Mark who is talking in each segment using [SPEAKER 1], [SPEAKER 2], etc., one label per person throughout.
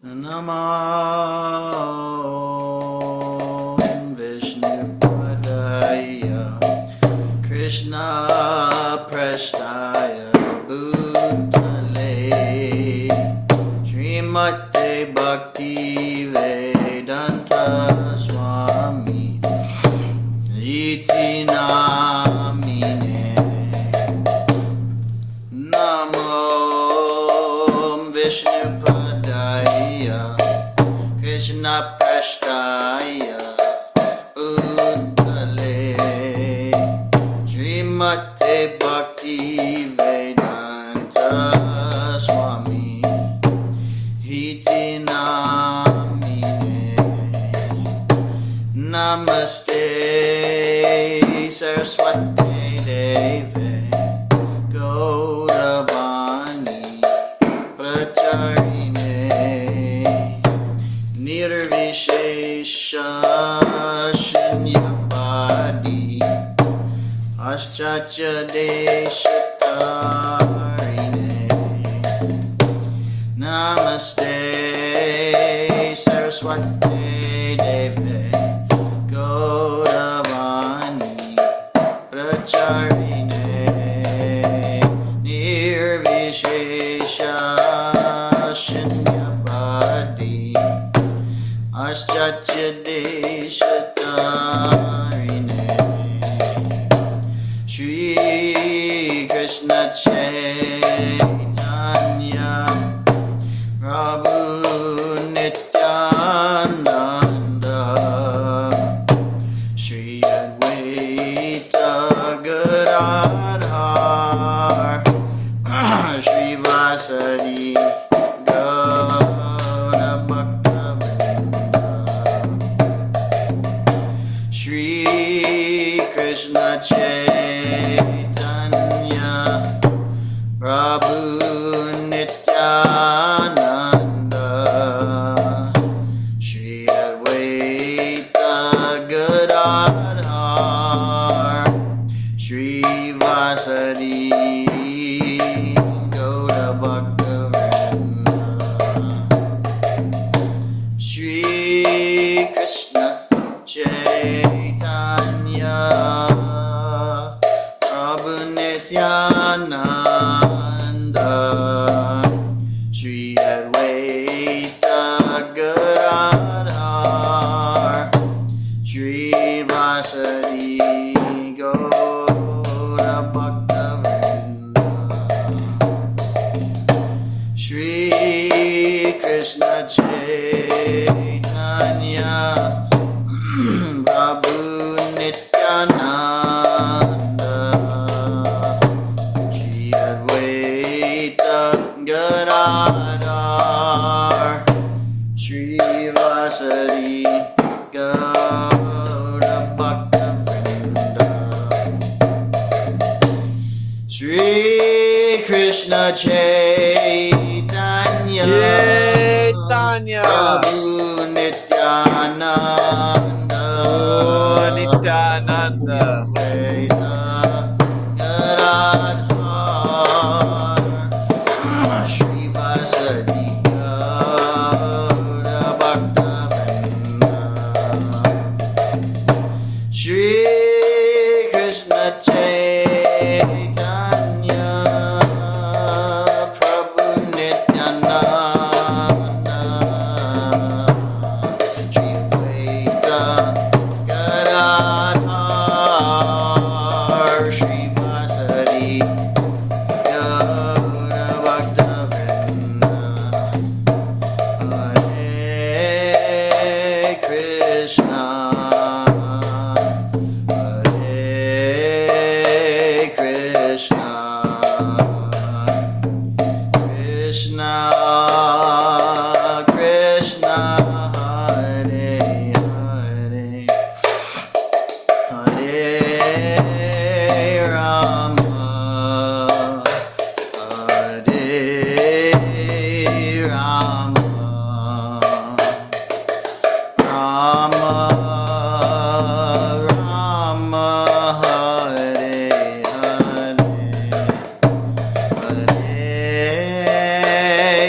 [SPEAKER 1] Namo Vishnupadaya Krishna Prasthaya Bhutale Srimate Bhakti Vedanta Swami Iti Namine Namo Vishnupadaya Krishna Prasthaya Bhutale Srimate Bhakti Vedanta Swami Iti Namine Namaste Saraswati Deve Gaudavani Pracharine Nirvishesha Shunyavadi Aschacha Deshatarine Namaste Saraswati Deve Gaudavani Pracharine Nirvishesha Shunyavadi Aschacha Deshatarine Shri Krishna Chaitanya Prabhu Nityananda Shri Advaita Gadadhar Shri Vasari Gaura Bhaktavinda Shri Krishna Chaitanya Prabhu Nityananda Shri Advaita Gadadhar Shri Vasari Gaura Bhaktavinda Shri Krishna Chaitanya Prabhu Nityananda Shri Advaita Gadadhar Shri Vasari Gaura Bhaktavinda Shri Krishna Chaitanya Prabhu Nityananda Shri Advaita Gadadhar Shri Vasari Gaura Bhaktavinda Shri Krishna Chaitanya Prabhu Nityananda
[SPEAKER 2] Nityananda
[SPEAKER 1] Advaita Gadadhar Shri Vasari Gaura Bhaktavinda Shri Krishna Chaitanya Prabhu Nityananda Shri Advaita Gadadhar Shri Vasari Gaura Bhaktavinda Hare Krishna Hare Krishna Krishna Krishna Hare Hare Hare Rama Hare Rama Rama Rama Hare Hare Hare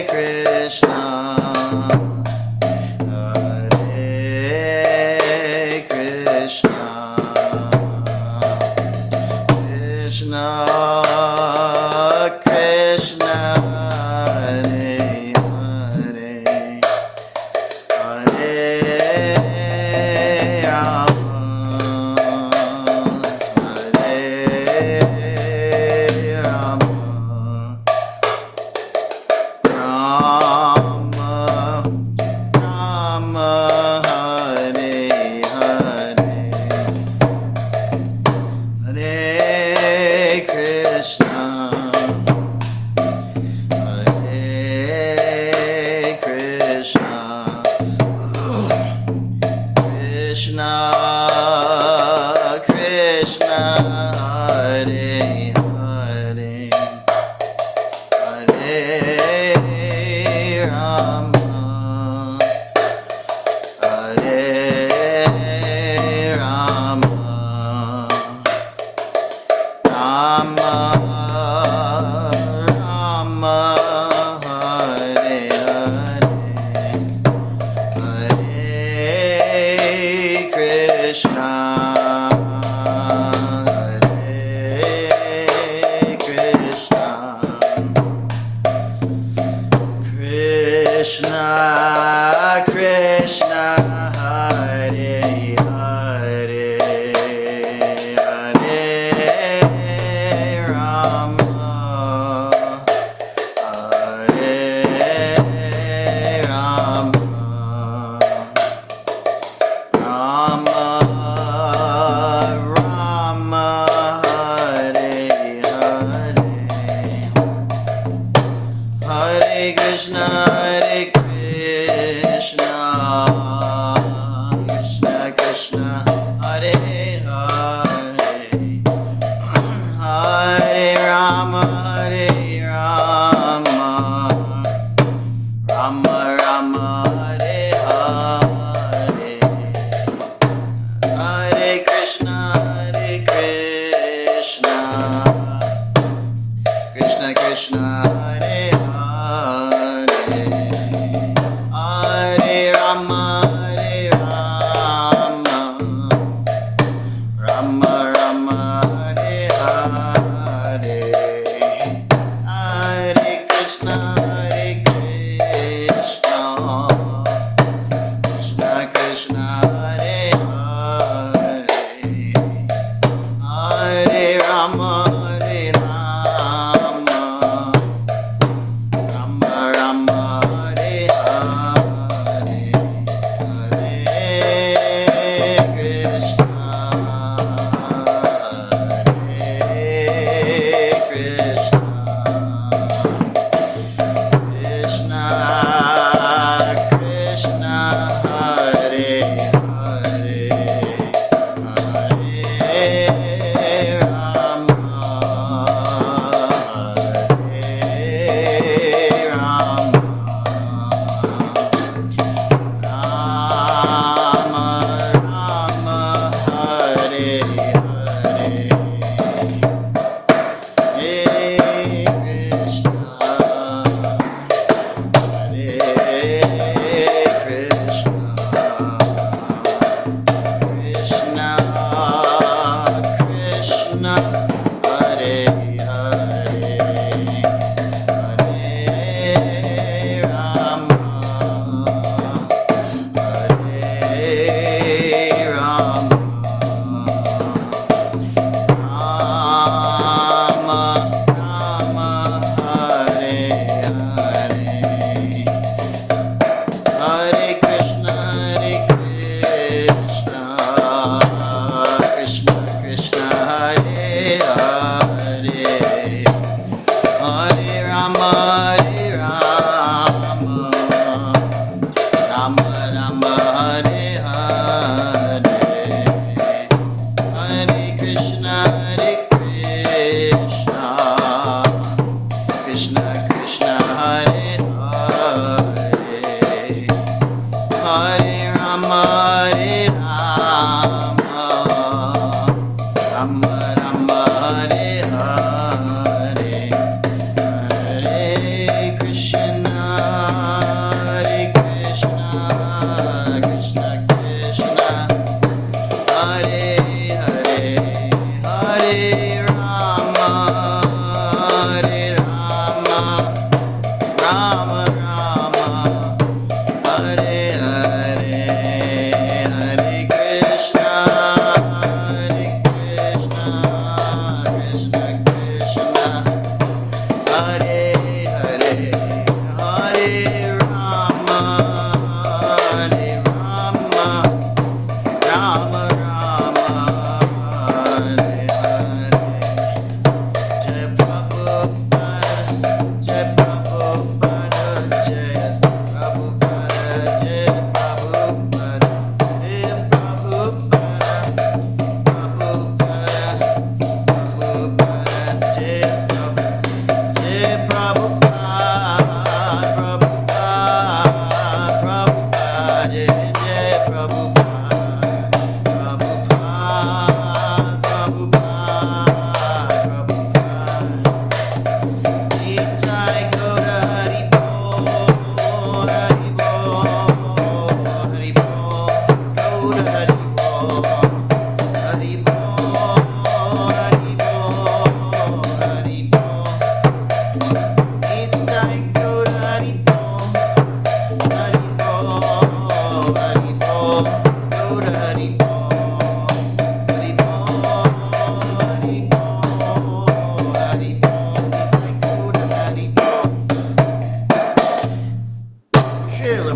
[SPEAKER 1] Krishna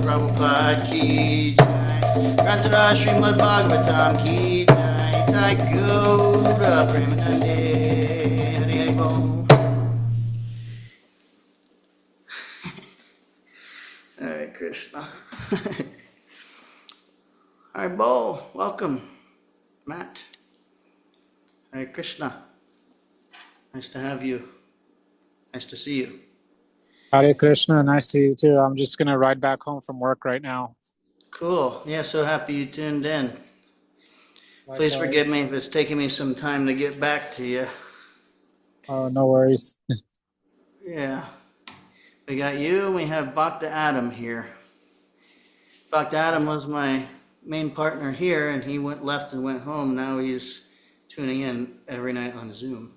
[SPEAKER 1] Prabhupada ki jai. Grantara Srimad Bhagavatam ki jai. Jai Gaura Premanande. Hare Bol. Hare Krishna. Hare Bol. Welcome, Matt. Hare Krishna. Nice to have you. Nice to see you.
[SPEAKER 2] Hare Krishna, nice to see you too. I'm just gonna ride back home from work right now.
[SPEAKER 1] Cool. Yeah, so happy you tuned in. Please forgive
[SPEAKER 2] Likewise.
[SPEAKER 1] me if it's taking me some time to get back to you.
[SPEAKER 2] Oh, no worries.
[SPEAKER 1] Yeah. We got you and we have Bhakta Adam here. Bhakta Adam
[SPEAKER 2] Nice.
[SPEAKER 1] was my main partner here and he left and went home. Now he's tuning in every night on Zoom.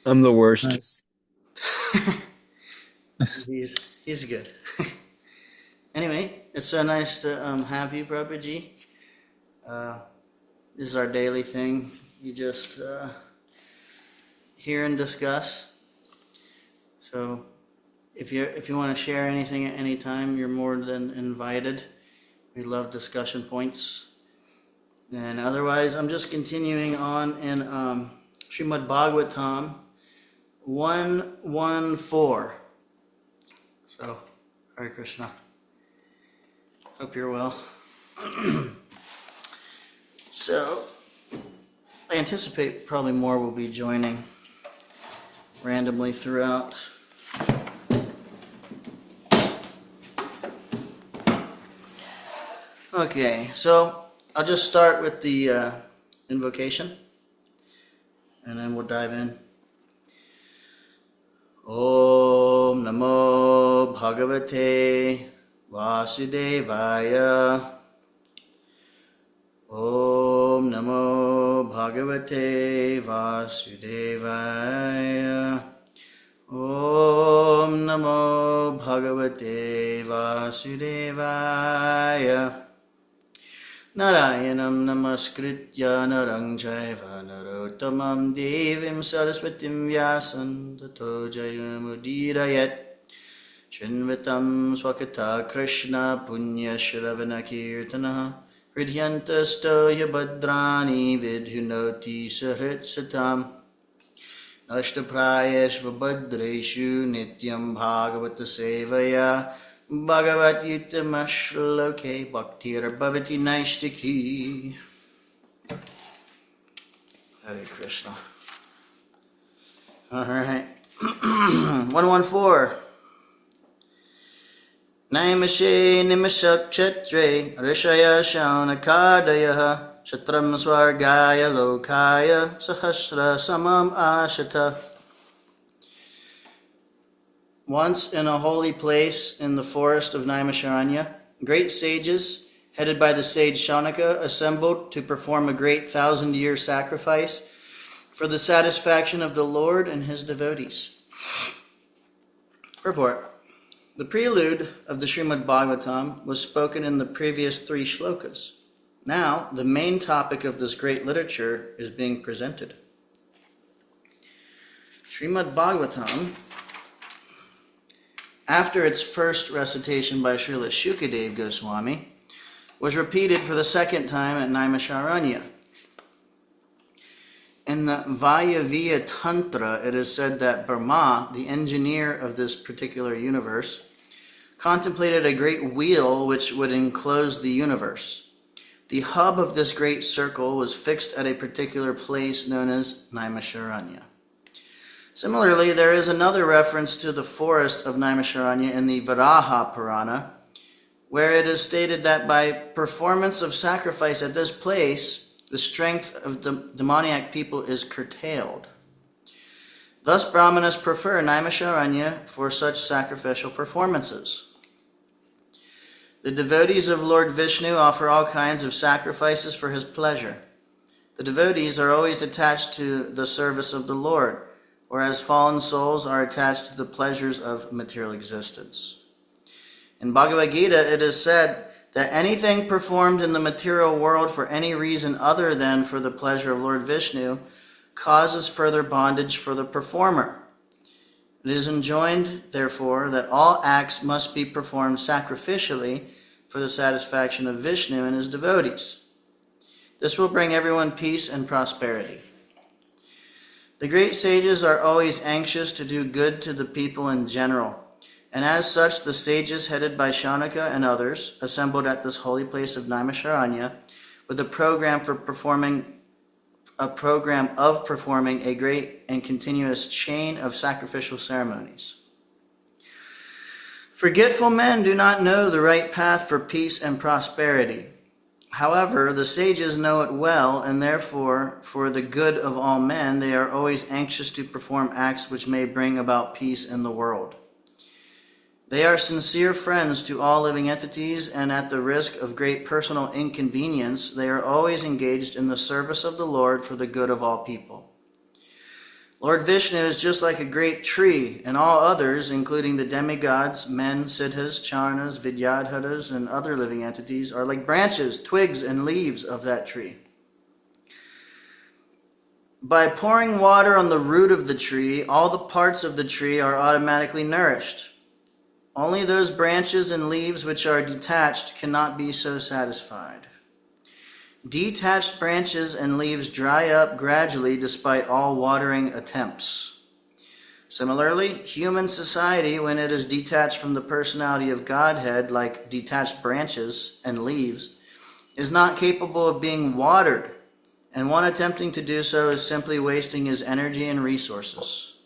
[SPEAKER 3] I'm the worst.
[SPEAKER 2] Nice.
[SPEAKER 1] He's good. Anyway, it's so nice to have you, Prabhuji. This is our daily thing. You just hear and discuss. So if you want to share anything at any time, you're more than invited. We love discussion points. And otherwise, I'm just continuing on in Srimad Bhagavatam 114. So, Hare Krishna. Hope you're well. So, I anticipate probably more will be joining randomly throughout. Okay, so I'll just start with the invocation and then we'll dive in. Om Namo Bhagavate Vasudevaya. Om Namo Bhagavate Vasudevaya. Om Namo Bhagavate Vasudevaya. Narayanam namaskritya narang chaiva narottamam devim saraswatim vyasam tato jayamudirayat. Shinvatam swakata krishna punya shravana kirtana. Hridyantasto yabhadrani vidhunoti sahritsatam. Nashtaprayeshva bhadreshu nityam bhagavata sevaya. Bhagavad-yutamashloke bhaktir bhavati naishtiki. Hare Krishna. All right. 114. Naimashe nimashak kshetre rishaya shaunakadayaha shatram swargaya lokaya sahasra samam ashata. Once in a holy place in the forest of Naimisharanya, great sages, headed by the sage Shaunaka, assembled to perform a great 1,000-year sacrifice for the satisfaction of the Lord and his devotees. Purport. The prelude of the Srimad Bhagavatam was spoken in the previous 3 shlokas. Now, the main topic of this great literature is being presented. Srimad Bhagavatam, after its first recitation by Srila Shukadev Goswami, was repeated for the second time at Naimisharanya. In the Vayaviya Tantra, it is said that Brahma, the engineer of this particular universe, contemplated a great wheel which would enclose the universe. The hub of this great circle was fixed at a particular place known as Naimisharanya. Similarly, there is another reference to the forest of Naimisharanya in the Varaha Purana, where it is stated that by performance of sacrifice at this place, the strength of demoniac people is curtailed. Thus, Brahmanas prefer Naimisharanya for such sacrificial performances. The devotees of Lord Vishnu offer all kinds of sacrifices for his pleasure. The devotees are always attached to the service of the Lord, whereas fallen souls are attached to the pleasures of material existence. In Bhagavad Gita, it is said that anything performed in the material world for any reason other than for the pleasure of Lord Vishnu causes further bondage for the performer. It It is enjoined, therefore, that all acts must be performed sacrificially for the satisfaction of Vishnu and his devotees. This will bring everyone peace and prosperity. The great sages are always anxious to do good to the people in general, and as such the sages headed by Shaunaka and others assembled at this holy place of Naimisharanya with a program of performing a great and continuous chain of sacrificial ceremonies. Forgetful men do not know the right path for peace and prosperity. However, the sages know it well, and therefore, for the good of all men, they are always anxious to perform acts which may bring about peace in the world. They are sincere friends to all living entities, and at the risk of great personal inconvenience, they are always engaged in the service of the Lord for the good of all people. Lord Vishnu is just like a great tree, and all others, including the demigods, men, siddhas, charnas, vidyadharas, and other living entities, are like branches, twigs, and leaves of that tree. By pouring water on the root of the tree, all the parts of the tree are automatically nourished. Only those branches and leaves which are detached cannot be so satisfied. Detached branches and leaves dry up gradually despite all watering attempts. Similarly, human society, when it is detached from the personality of Godhead, like detached branches and leaves, is not capable of being watered, and one attempting to do so is simply wasting his energy and resources.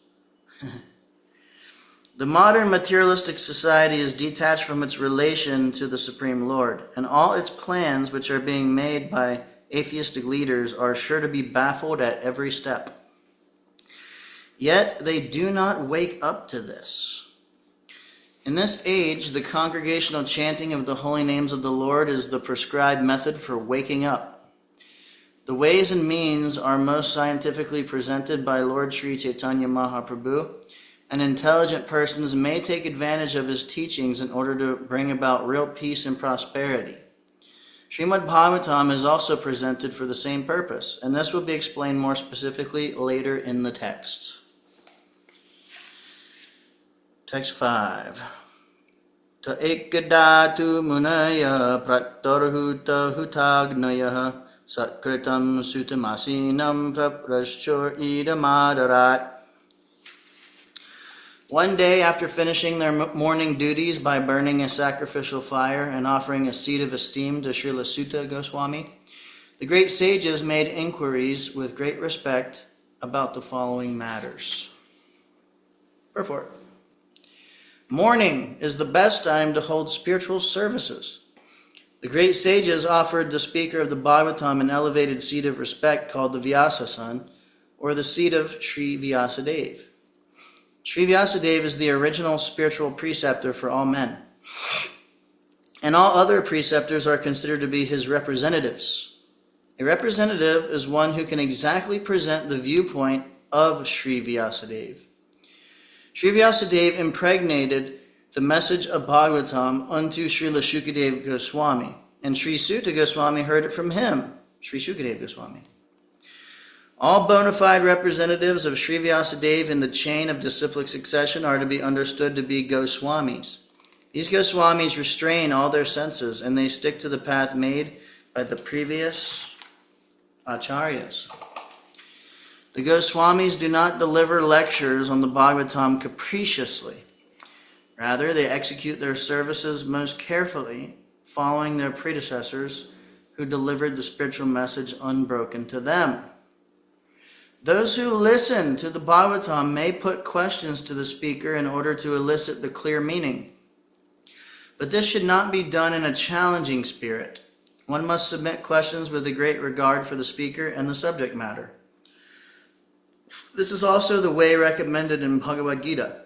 [SPEAKER 1] The modern materialistic society is detached from its relation to the Supreme Lord, and all its plans which are being made by atheistic leaders are sure to be baffled at every step. Yet they do not wake up to this. In this age, the congregational chanting of the holy names of the Lord is the prescribed method for waking up. The ways and means are most scientifically presented by Lord Sri Chaitanya Mahaprabhu, and intelligent persons may take advantage of his teachings in order to bring about real peace and prosperity. Srimad Bhagavatam is also presented for the same purpose, and this will be explained more specifically later in the text. Text 5. Ta ekadatu munaya pratarhuta hutagnaya satkritam sutamasinam praprashchor idamadarat. One day, after finishing their morning duties by burning a sacrificial fire and offering a seat of esteem to Srila Sutta Goswami, the great sages made inquiries with great respect about the following matters. Purport. Morning is the best time to hold spiritual services. The great sages offered the speaker of the Bhagavatam an elevated seat of respect called the Vyasasan, or the seat of Sri Vyasadeva. Sri Vyasadeva is the original spiritual preceptor for all men, and all other preceptors are considered to be his representatives. A representative is one who can exactly present the viewpoint of Sri Vyasadeva. Sri Vyasadeva impregnated the message of Bhagavatam unto Srila Shukadeva Goswami, and Sri Sutta Goswami heard it from him, Sri Shukadeva Goswami. All bona fide representatives of Sri Vyasadeva in the chain of disciplic succession are to be understood to be Goswamis. These Goswamis restrain all their senses, and they stick to the path made by the previous acharyas. The Goswamis do not deliver lectures on the Bhagavatam capriciously. Rather, they execute their services most carefully, following their predecessors who delivered the spiritual message unbroken to them. Those who listen to the Bhagavatam may put questions to the speaker in order to elicit the clear meaning. But this should not be done in a challenging spirit. One must submit questions with a great regard for the speaker and the subject matter. This is also the way recommended in Bhagavad Gita.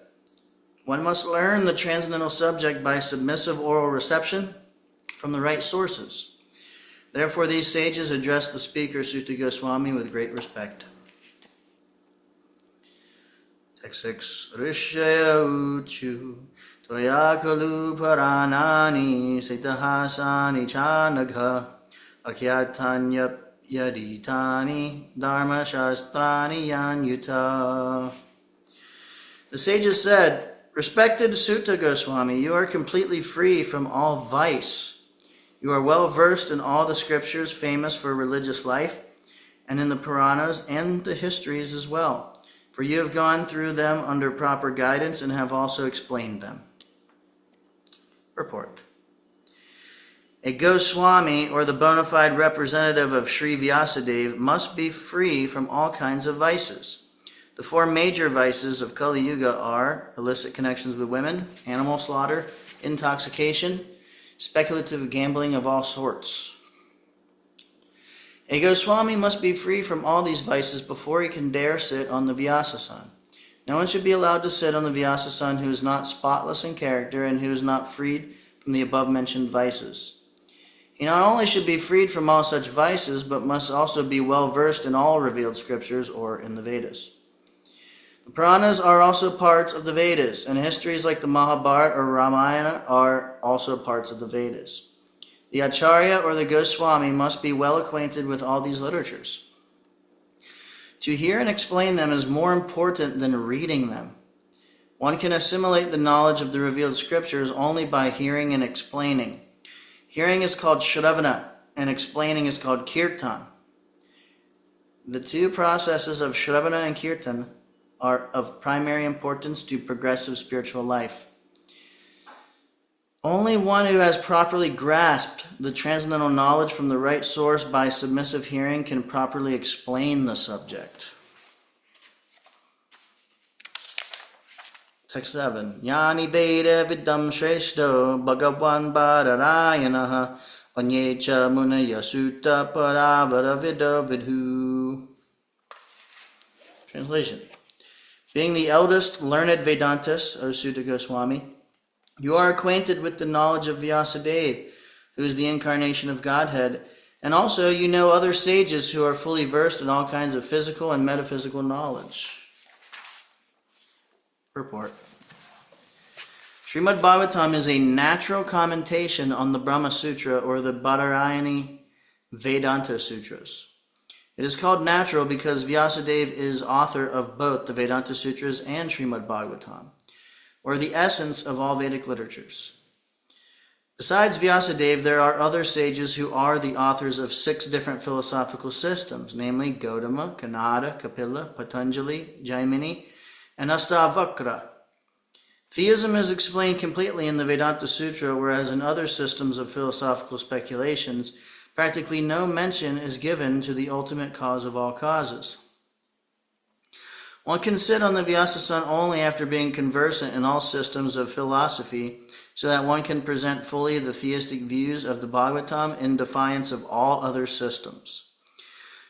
[SPEAKER 1] One must learn the transcendental subject by submissive oral reception from the right sources. Therefore, these sages address the speaker, Sutta Goswami, with great respect. Text 6. Rishaya uchu tvaya kalu paranani sitahasani chanagha akhyatanyap yaditani dharma shastrani yanyuta. The sages said, "Respected Sutta Goswami, you are completely free from all vice. You are well versed in all the scriptures famous for religious life, and in the Puranas and the histories as well, for you have gone through them under proper guidance and have also explained them." Report. A Goswami, or the bona fide representative of Sri Vyasadeva, must be free from all kinds of vices. The four major vices of Kali Yuga are illicit connections with women, animal slaughter, intoxication, speculative gambling of all sorts. A Goswami must be free from all these vices before he can dare sit on the Vyasasan. No one should be allowed to sit on the Vyasasan who is not spotless in character and who is not freed from the above-mentioned vices. He not only should be freed from all such vices, but must also be well versed in all revealed scriptures or in the Vedas. The Puranas are also parts of the Vedas, and histories like the Mahabharata or Ramayana are also parts of the Vedas. The Acharya or the Goswami must be well acquainted with all these literatures. To hear and explain them is more important than reading them. One can assimilate the knowledge of the revealed scriptures only by hearing and explaining. Hearing is called Shravana, and explaining is called Kirtan. The two processes of Shravana and Kirtan are of primary importance to progressive spiritual life. Only one who has properly grasped the transcendental knowledge from the right source by submissive hearing can properly explain the subject. Text 7. Yani Veda Vidam Shreshto Bhagavan Bhararayanaha Anyecha Munaya Sutta Paravara Vida Vidhu. Translation. Being the eldest learned Vedantis, O Sutta Goswami, you are acquainted with the knowledge of Vyasadeva, who is the incarnation of Godhead, and also you know other sages who are fully versed in all kinds of physical and metaphysical knowledge. Purport. Srimad Bhagavatam is a natural commentation on the Brahma Sutra or the Badarayani Vedanta Sutras. It is called natural because Vyasadeva is author of both the Vedanta Sutras and Srimad Bhagavatam, or the essence of all Vedic literatures. Besides Vyasadeva, there are other sages who are the authors of 6 different philosophical systems, namely Gautama, Kanada, Kapila, Patanjali, Jaimini, and Astavakra. Theism is explained completely in the Vedanta Sutra, whereas in other systems of philosophical speculations, practically no mention is given to the ultimate cause of all causes. One can sit on the Vyasasan only after being conversant in all systems of philosophy, so that one can present fully the theistic views of the Bhagavatam in defiance of all other systems.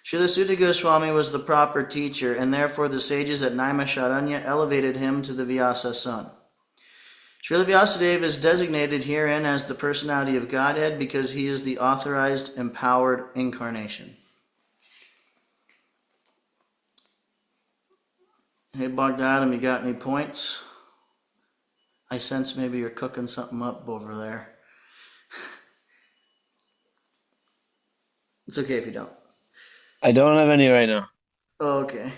[SPEAKER 1] Srila Sutta Goswami was the proper teacher, and therefore the sages at Naimisharanya elevated him to the Vyasasan. Srila Vyasadeva is designated herein as the personality of Godhead because he is the authorized, empowered incarnation. Hey, Bogdatam, you got any points? I sense maybe you're cooking something up over there. It's okay if you don't.
[SPEAKER 3] I don't have any right now.
[SPEAKER 1] Okay.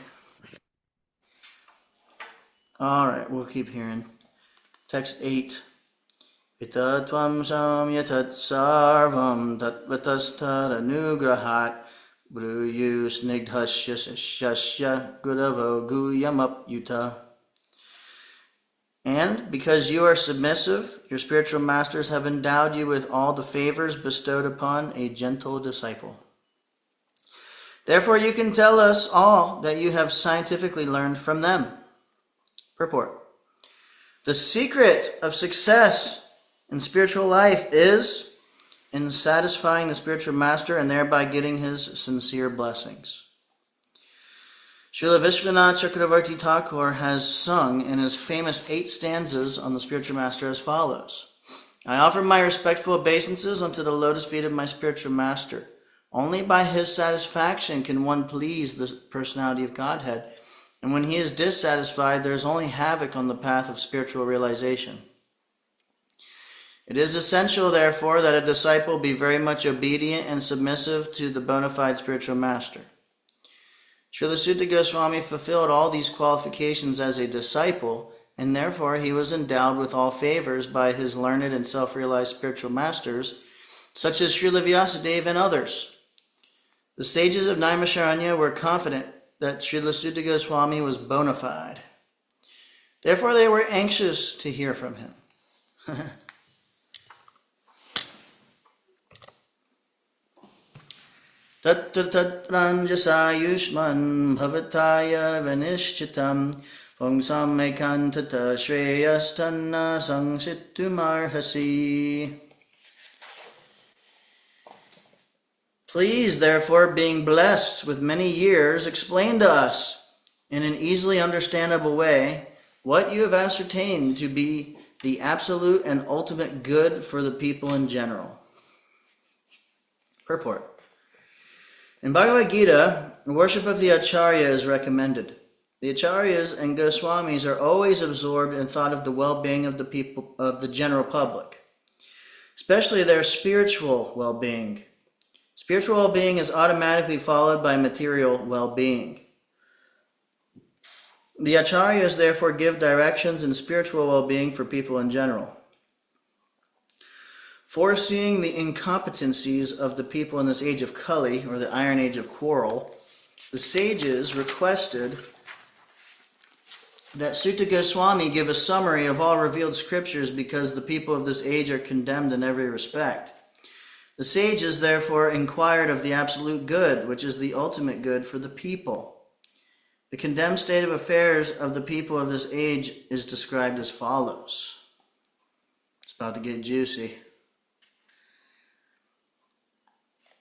[SPEAKER 1] All right, we'll keep hearing. Text 8. Ita tvam samyatat sarvam tatvatastad anugrahat bruyu snigdhasya shasya guravo guyamapyuta. And because you are submissive, your spiritual masters have endowed you with all the favors bestowed upon a gentle disciple. Therefore you can tell us all that you have scientifically learned from them. Purport. The secret of success in spiritual life is in satisfying the spiritual master and thereby getting his sincere blessings. Srila Vishwanath Chakravarti Thakur has sung in his famous 8 stanzas on the spiritual master as follows. I offer my respectful obeisances unto the lotus feet of my spiritual master. Only by his satisfaction can one please the personality of Godhead, and when he is dissatisfied, there is only havoc on the path of spiritual realization. It is essential, therefore, that a disciple be very much obedient and submissive to the bona fide spiritual master. Srila Sutta Goswami fulfilled all these qualifications as a disciple, and therefore he was endowed with all favors by his learned and self-realized spiritual masters, such as Srila Vyasadeva and others. The sages of Naimisharanya were confident that Srila Sutta Goswami was bona fide. Therefore they were anxious to hear from him. Tatra-tatra-ranjasa-yushman bhavataya vanishchitam pungsam ekantata shreyastanna sangsittumarhasi. Please, therefore, being blessed with many years, explain to us in an easily understandable way what you have ascertained to be the absolute and ultimate good for the people in general. Purport. In Bhagavad Gita, the worship of the Acharya is recommended. The Acharyas and Goswamis are always absorbed in thought of the well-being of the people, of the general public, especially their spiritual well-being. Spiritual well-being is automatically followed by material well-being. The Acharyas therefore give directions in spiritual well-being for people in general. Foreseeing the incompetencies of the people in this age of Kali, or the Iron Age of Quarrel, the sages requested that Sutta Goswami give a summary of all revealed scriptures because the people of this age are condemned in every respect. The sages therefore inquired of the absolute good, which is the ultimate good for the people. The condemned state of affairs of the people of this age is described as follows. It's about to get juicy.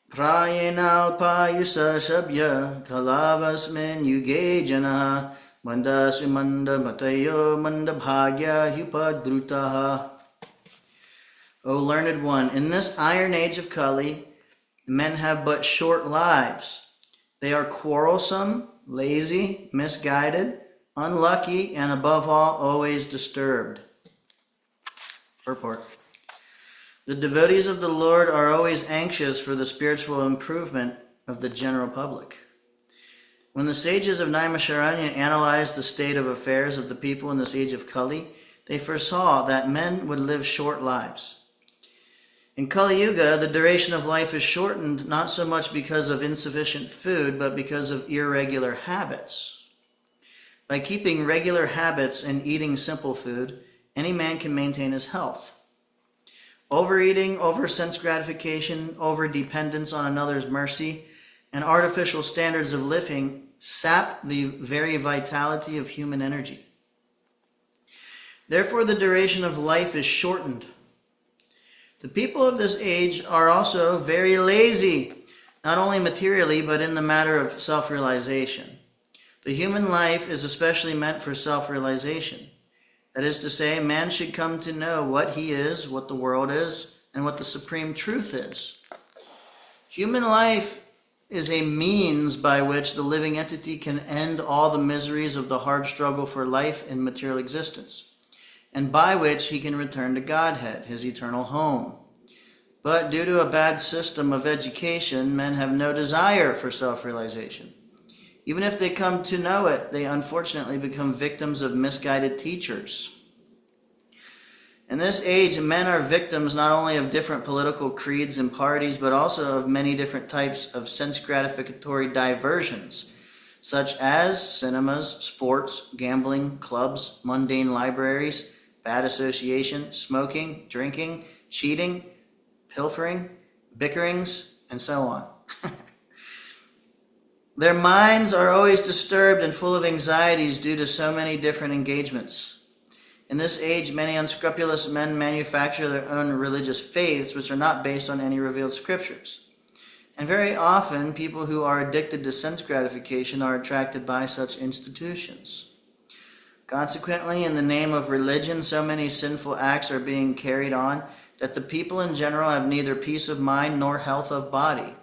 [SPEAKER 1] Prayenalpayusa shabya kalavasmin yuge janaha manda sumanda matayo manda bhagya hupadrutaha. O learned one, in this iron age of Kali, men have but short lives. They are quarrelsome, lazy, misguided, unlucky, and above all, always disturbed. Purport. The devotees of the Lord are always anxious for the spiritual improvement of the general public. When the sages of Naimisharanya analyzed the state of affairs of the people in this age of Kali, they foresaw that men would live short lives. In Kali Yuga, the duration of life is shortened not so much because of insufficient food, but because of irregular habits. By keeping regular habits and eating simple food, any man can maintain his health. Overeating, over-sense gratification, over-dependence on another's mercy, and artificial standards of living sap the very vitality of human energy. Therefore, the duration of life is shortened. The people of this age are also very lazy, not only materially, but in the matter of self-realization. The human life is especially meant for self-realization. That is to say, man should come to know what he is, what the world is, and what the supreme truth is. Human life is a means by which the living entity can end all the miseries of the hard struggle for life in material existence, and by which he can return to Godhead, his eternal home. But due to a bad system of education, men have no desire for self-realization. Even if they come to know it, they unfortunately become victims of misguided teachers. In this age, men are victims not only of different political creeds and parties, but also of many different types of sense-gratificatory diversions, such as cinemas, sports, gambling, clubs, mundane libraries, bad association, smoking, drinking, cheating, pilfering, bickerings, and so on. Their minds are always disturbed and full of anxieties due to so many different engagements. In this age, many unscrupulous men manufacture their own religious faiths, which are not based on any revealed scriptures. And very often, people who are addicted to sense gratification are attracted by such institutions. Consequently, in the name of religion, so many sinful acts are being carried on that the people in general have neither peace of mind nor health of body.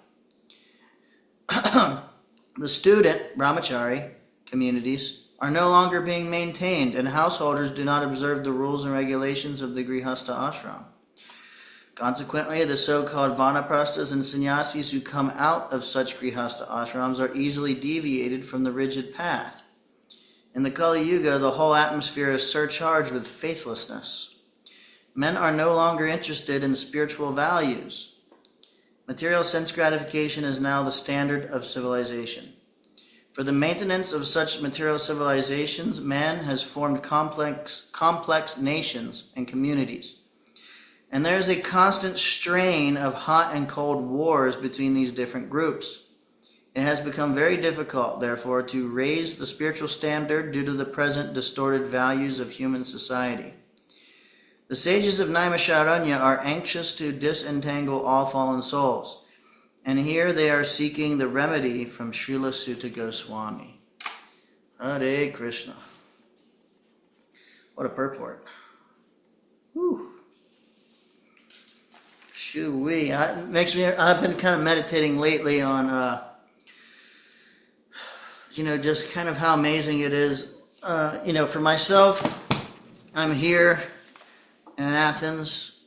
[SPEAKER 1] The student, brahmachari, communities are no longer being maintained, and householders do not observe the rules and regulations of the grihastha ashram. Consequently, the so-called vanaprasthas and sannyasis who come out of such grihastha ashrams are easily deviated from the rigid path. In the Kali Yuga, the whole atmosphere is surcharged with faithlessness. Men are no longer interested in spiritual values. Material sense gratification is now the standard of civilization. For the maintenance of such material civilizations, man has formed complex nations and communities. And there is a constant strain of hot and cold wars between these different groups. It has become very difficult, therefore, to raise the spiritual standard due to the present distorted values of human society. The sages of Naimisharanya are anxious to disentangle all fallen souls, and here they are seeking the remedy from Srila Sutta Goswami. Hare Krishna. What a purport. Whew. Shoo-wee. I've been kind of meditating lately on, just kind of how amazing it is. For myself, I'm here in Athens,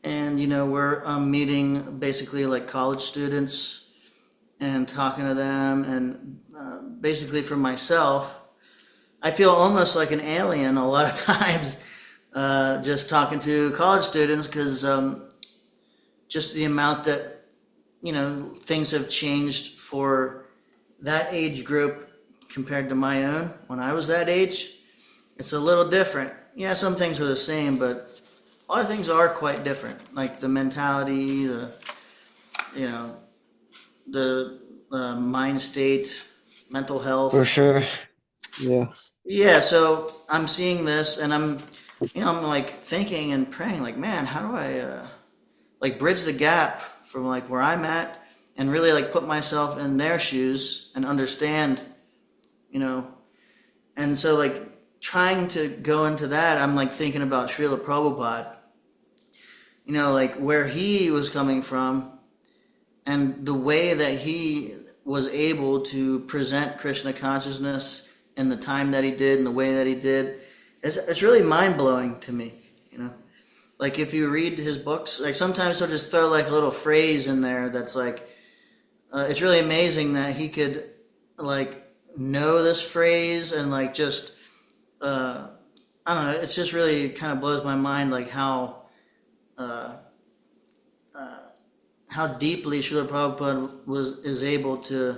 [SPEAKER 1] and, we're meeting basically like college students and talking to them. And basically for myself, I feel almost like an alien a lot of times just talking to college students because just the amount that, things have changed for that age group compared to my own when I was that age. It's a little different. Yeah, some things are the same, but a lot of things are quite different. Like the mentality, the mind state, mental health.
[SPEAKER 3] For sure. Yeah.
[SPEAKER 1] Yeah, so I'm seeing this and I'm like thinking and praying like, man, how do I like bridge the gap from like where I'm at and really like put myself in their shoes and understand, and so like trying to go into that, I'm like thinking about Srila Prabhupada, like where he was coming from and the way that he was able to present Krishna consciousness in the time that he did and the way that he did. It's really mind-blowing to me, Like if you read his books, like sometimes he'll just throw like a little phrase in there that's like, it's really amazing that he could like know this phrase and like just, I don't know, it's just really kind of blows my mind like how deeply Srila Prabhupada is able to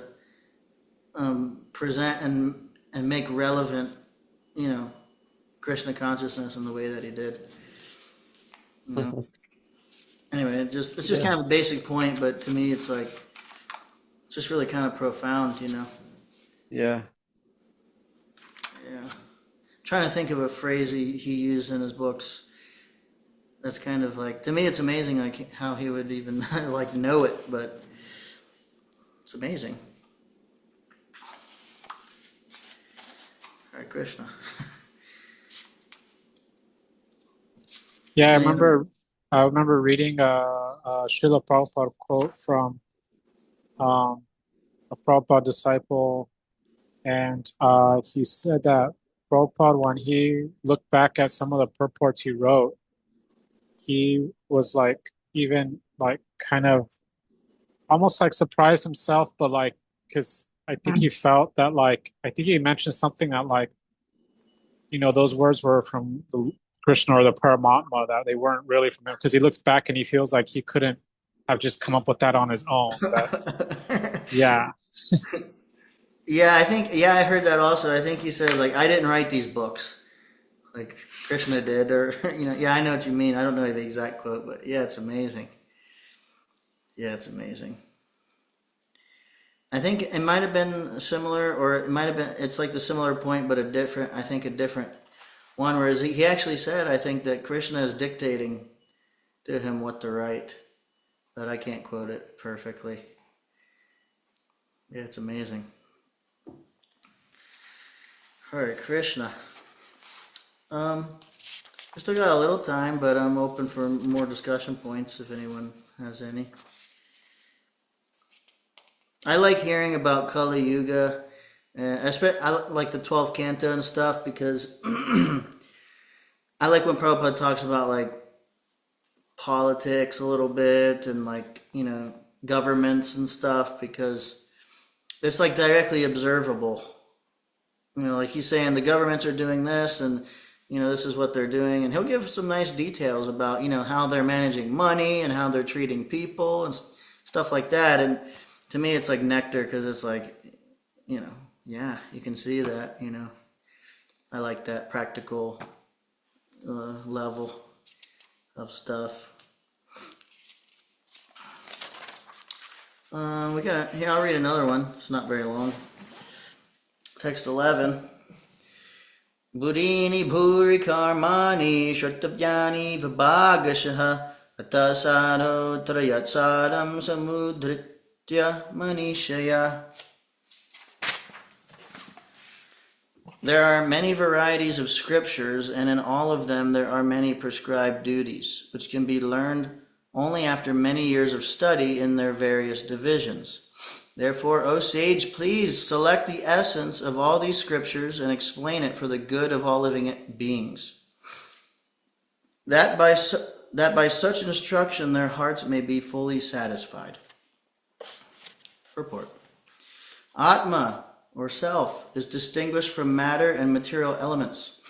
[SPEAKER 1] present and make relevant, Krishna consciousness in the way that he did. Anyway, it's just kind of a basic point, but to me, it's like it's just really kind of profound,
[SPEAKER 3] Yeah.
[SPEAKER 1] Yeah. Trying to think of a phrase he used in his books. That's kind of like, to me, it's amazing like how he would even like know it, but it's amazing. Hare Krishna.
[SPEAKER 2] Yeah, I remember reading a Srila Prabhupada quote from a Prabhupada disciple, and he said that Prabhupada, when he looked back at some of the purports he wrote, he was like even like kind of almost like surprised himself, but like because I think he felt that like I think he mentioned something that like those words were from the Krishna or the Paramatma, that they weren't really from him, because he looks back and he feels like he couldn't have just come up with that on his own. Yeah.
[SPEAKER 1] Yeah, I heard that also. I think he said like, I didn't write these books, like Krishna did, or yeah, I know what you mean. I don't know the exact quote, but yeah, it's amazing. Yeah, it's amazing. I think it might have been similar, or it might have been, it's like the similar point, but a different one, whereas he actually said, I think that Krishna is dictating to him what to write, but I can't quote it perfectly. Yeah, it's amazing. Hare Krishna. We still got a little time, but I'm open for more discussion points if anyone has any. I like hearing about Kali Yuga. I like the 12th canto and stuff because I like when Prabhupada talks about like politics a little bit and like, governments and stuff, because it's like directly observable. Like he's saying the governments are doing this and, this is what they're doing. And he'll give some nice details about, how they're managing money and how they're treating people and stuff like that. And to me, it's like nectar because it's like, yeah, you can see that, I like that practical level of stuff. Here, I'll read another one. It's not very long. Text 11. Burini bhuri karmani shartavyani vibhagashaha atasano trayatsaram samudritya manishaya. There are many varieties of scriptures, and in all of them there are many prescribed duties, which can be learned only after many years of study in their various divisions. Therefore, O sage, please select the essence of all these scriptures and explain it for the good of all living beings, that by such instruction their hearts may be fully satisfied. Purport. Atma, or self, is distinguished from matter and material elements.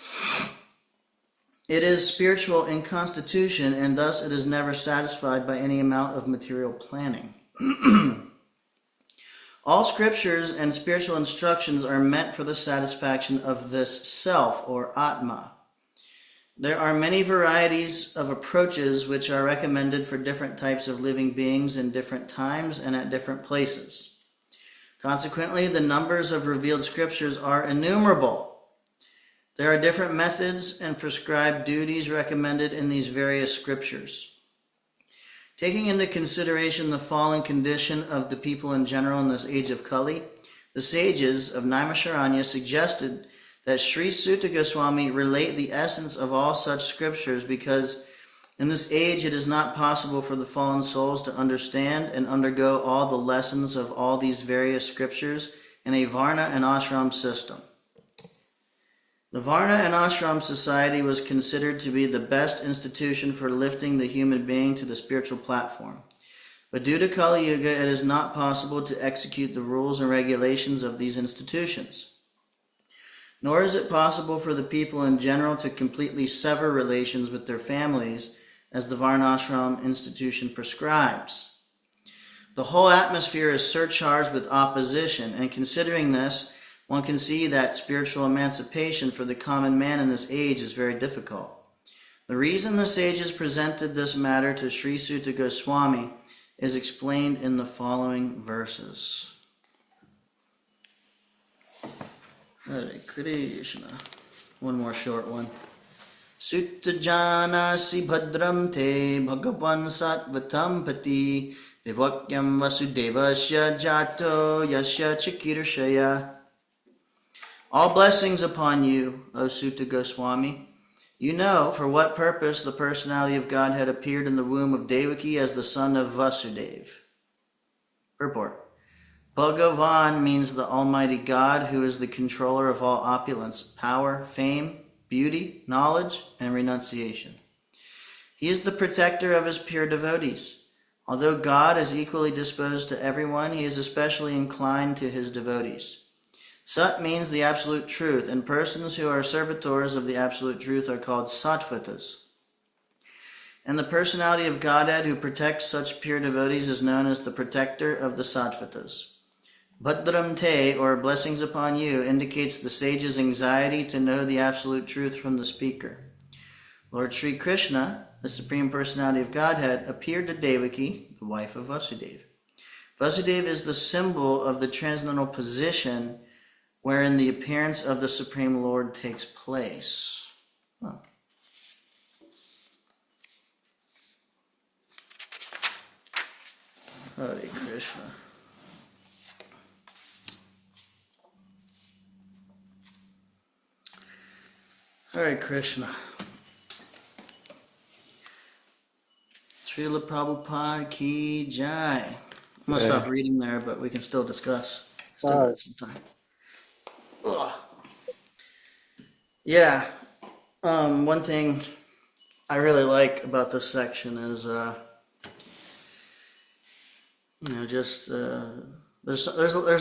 [SPEAKER 1] It is spiritual in constitution, and thus it is never satisfied by any amount of material planning. All scriptures and spiritual instructions are meant for the satisfaction of this self, or Atma. There are many varieties of approaches which are recommended for different types of living beings in different times and at different places. Consequently, the numbers of revealed scriptures are innumerable. There are different methods and prescribed duties recommended in these various scriptures. Taking into consideration the fallen condition of the people in general in this age of Kali, the sages of Naimisharanya suggested that Sri Sutta Goswami relate the essence of all such scriptures, because in this age it is not possible for the fallen souls to understand and undergo all the lessons of all these various scriptures in a Varna and Ashram system. The Varna and Ashram society was considered to be the best institution for lifting the human being to the spiritual platform. But due to Kali Yuga, it is not possible to execute the rules and regulations of these institutions. Nor is it possible for the people in general to completely sever relations with their families, as the Varnashram institution prescribes. The whole atmosphere is surcharged with opposition, and considering this, one can see that spiritual emancipation for the common man in this age is very difficult. The reason the sages presented this matter to Sri Sutta Goswami is explained in the following verses. Hare Krishna. One more short one. Sutta janasi bhadram te bhagavan sattvatam pati devakyam vasudevasya jato yasya chikirshaya. All blessings upon you, O Sutta Goswami. You know for what purpose the personality of Godhead appeared in the womb of Devaki as the son of Vasudeva. Purport. Bhagavan means the Almighty God, who is the controller of all opulence, power, fame, beauty, knowledge, and renunciation. He is the protector of his pure devotees. Although God is equally disposed to everyone, he is especially inclined to his devotees. Sat means the absolute truth, and persons who are servitors of the absolute truth are called sattvatas. And the personality of Godhead who protects such pure devotees is known as the protector of the sattvatas. Bhadram te, or blessings upon you, indicates the sage's anxiety to know the absolute truth from the speaker. Lord Sri Krishna, the Supreme Personality of Godhead, appeared to Devaki, the wife of Vasudeva. Vasudeva is the symbol of the transcendental position wherein the appearance of the Supreme Lord takes place. Huh. Hare Krishna. Hare Krishna. Srila Prabhupada ki jai. I'm going to stop reading there, but we can still discuss. Still got some time. Ugh. Yeah. One thing I really like about this section is, just there's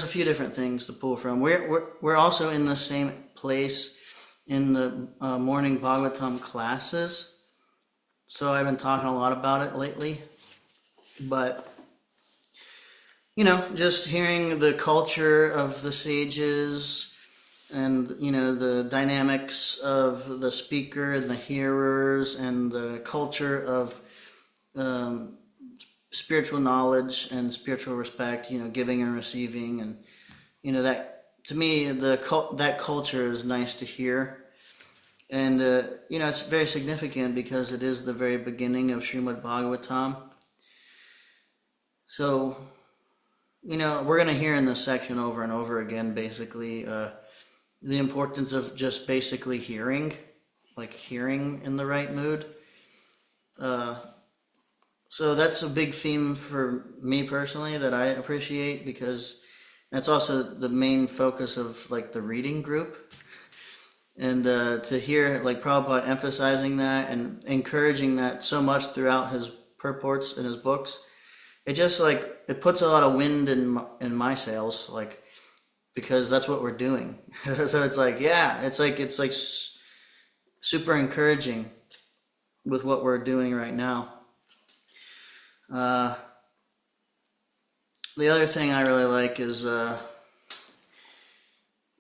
[SPEAKER 1] a few different things to pull from. We're also in the same place in the morning Bhagavatam classes, so I've been talking a lot about it lately. But just hearing the culture of the sages and the dynamics of the speaker and the hearers and the culture of spiritual knowledge and spiritual respect, giving and receiving, and that to me that culture is nice to hear, and it's very significant because it is the very beginning of Srimad Bhagavatam. So we're going to hear in this section over and over again basically the importance of just basically hearing, like hearing in the right mood. So that's a big theme for me personally that I appreciate, because that's also the main focus of like the reading group. And to hear like Prabhupada emphasizing that and encouraging that so much throughout his purports in his books, it just like it puts a lot of wind in my sails, like, because that's what we're doing. So it's like, yeah, it's like super encouraging with what we're doing right now. The other thing I really like is,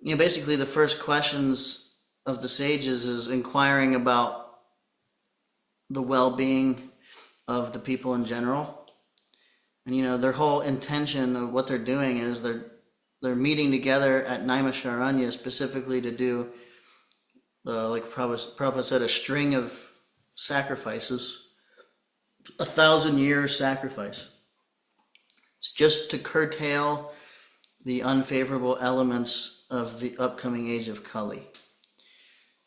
[SPEAKER 1] basically the first questions of the sages is inquiring about the well-being of the people in general. And their whole intention of what they're doing is they're meeting together at Naimisharanya specifically to do, like Prabhupada said, a string of sacrifices, 1,000-year sacrifice. It's just to curtail the unfavorable elements of the upcoming age of Kali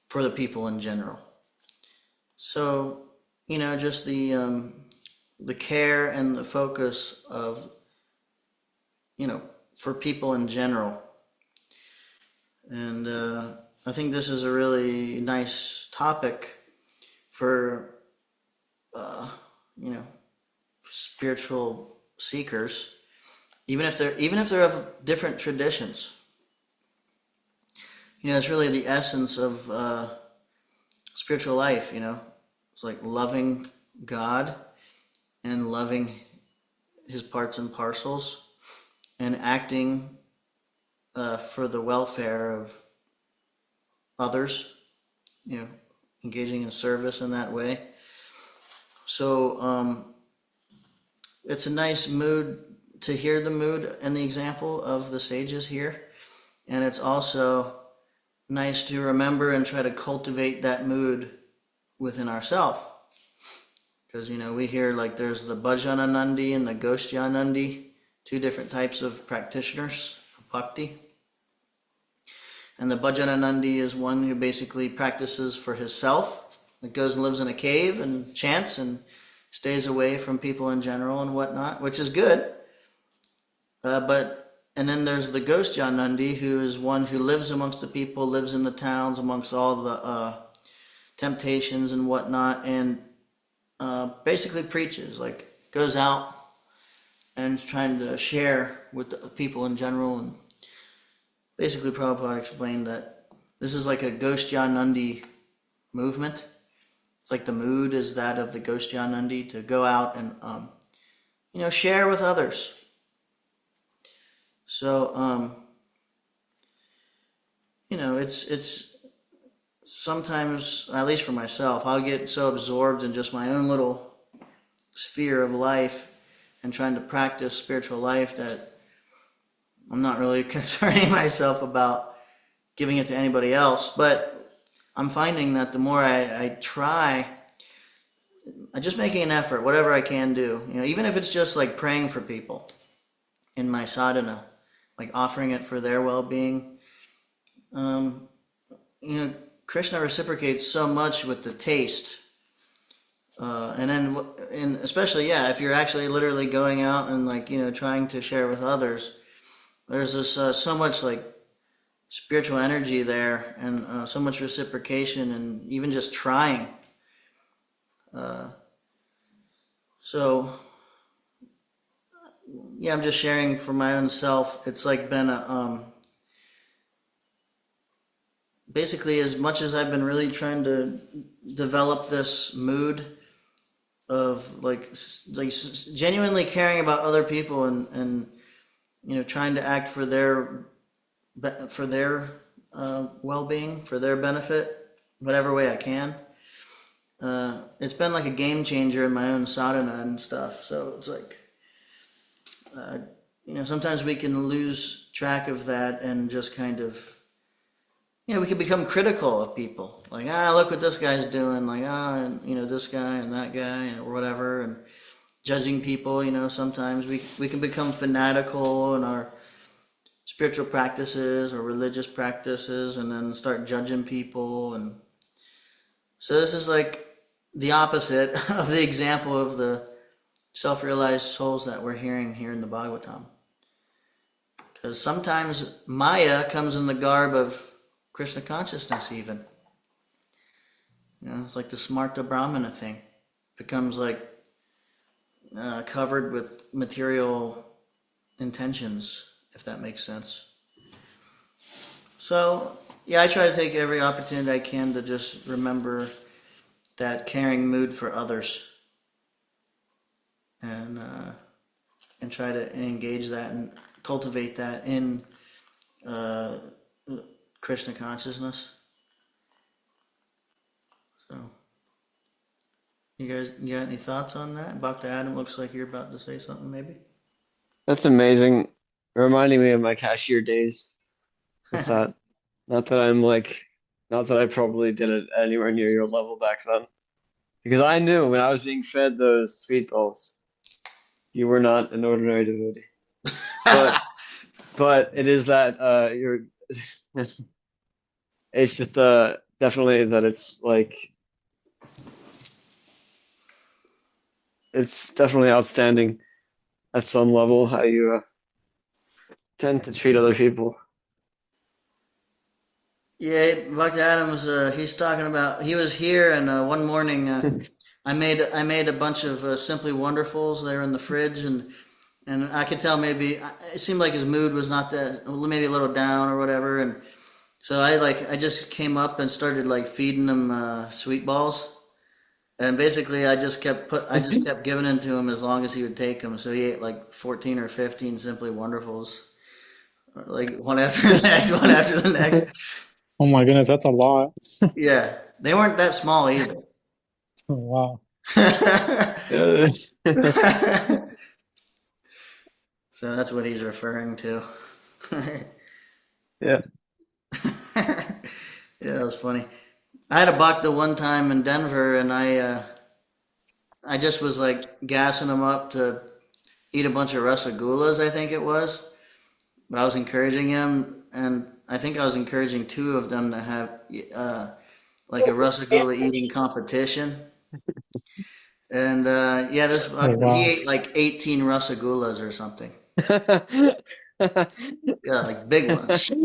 [SPEAKER 1] for the people in general. So, just the care and the focus of, for people in general. And I think this is a really nice topic for, spiritual seekers, even if they're of different traditions. It's really the essence of spiritual life. It's like loving God and loving his parts and parcels and acting for the welfare of others, engaging in service in that way. So it's a nice mood to hear the mood and the example of the sages here. And it's also nice to remember and try to cultivate that mood within ourselves. Because, we hear like there's the Bhajananandi and the Goshtyanandi, two different types of practitioners of bhakti. And the Bhajananandi is one who basically practices for himself. It goes and lives in a cave and chants and stays away from people in general and whatnot, which is good. And then there's the Goshtyanandi, who is one who lives amongst the people, lives in the towns amongst all the temptations and whatnot, and basically preaches, like goes out and trying to share with the people in general. And basically Prabhupada explained that this is like a Goshtyanandi movement. It's like the mood is that of the Goshtyanandi, to go out and share with others. So it's sometimes, at least for myself, I'll get so absorbed in just my own little sphere of life and trying to practice spiritual life that I'm not really concerning myself about giving it to anybody else. But I'm finding that the more I try, I'm just making an effort, whatever I can do, even if it's just like praying for people in my sadhana, like offering it for their well-being. Krishna reciprocates so much with the taste. And especially, if you're actually literally going out and trying to share with others, there's this so much like spiritual energy there, and so much reciprocation, and even just trying. Uh, so yeah, I'm just sharing for my own self. It's like been a basically, as much as I've been really trying to develop this mood of genuinely caring about other people, and trying to act for their well-being, for their benefit, whatever way I can. It's been like a game changer in my own sadhana and stuff. So it's like, uh, sometimes we can lose track of that and just kind of, we can become critical of people. Like, look what this guy's doing. Like, and, this guy and that guy or whatever. And judging people, sometimes we can become fanatical in our spiritual practices or religious practices and then start judging people. And so this is like the opposite of the example of the self-realized souls that we're hearing here in the Bhagavatam. Because sometimes Maya comes in the garb of Krishna consciousness even. It's like the Smarta Brahmana thing. Becomes like covered with material intentions, if that makes sense. So, yeah, I try to take every opportunity I can to just remember that caring mood for others, and try to engage that and cultivate that in uh, Krishna consciousness. So, you got any thoughts on that? Dr. Adam, looks like you're about to say something, maybe.
[SPEAKER 3] That's amazing. Reminding me of my cashier days with that. Not that I'm like, not that I probably did it anywhere near your level back then. Because I knew when I was being fed those sweet balls, you were not an ordinary devotee. But it is that you're it's just definitely that it's like it's definitely outstanding at some level how you tend to treat other people.
[SPEAKER 1] Yeah, Dr. Adams, he's talking about. He was here, and one morning, I made a bunch of Simply Wonderfuls there in the fridge, and I could tell maybe it seemed like his mood was not that, maybe a little down or whatever, and so I just came up and started like feeding him sweet balls, and basically I just kept giving them to him as long as he would take them. So he ate like 14 or 15 Simply Wonderfuls, like one after the next, one after the next.
[SPEAKER 2] Oh my goodness, that's a lot.
[SPEAKER 1] Yeah, they weren't that small either.
[SPEAKER 2] Oh, wow.
[SPEAKER 3] Yeah.
[SPEAKER 1] So that's what he's referring to.
[SPEAKER 3] Yeah.
[SPEAKER 1] Yeah, that was funny. I had a bhakta one time in Denver, and I just was like gassing him up to eat a bunch of rasagullas, I think it was. But I was encouraging him, and I think I was encouraging two of them to have like a rasagula eating competition. And yeah, this
[SPEAKER 2] Oh,
[SPEAKER 1] he
[SPEAKER 2] wow.
[SPEAKER 1] ate like 18 rasagullas or something. Yeah, like big ones.
[SPEAKER 3] Did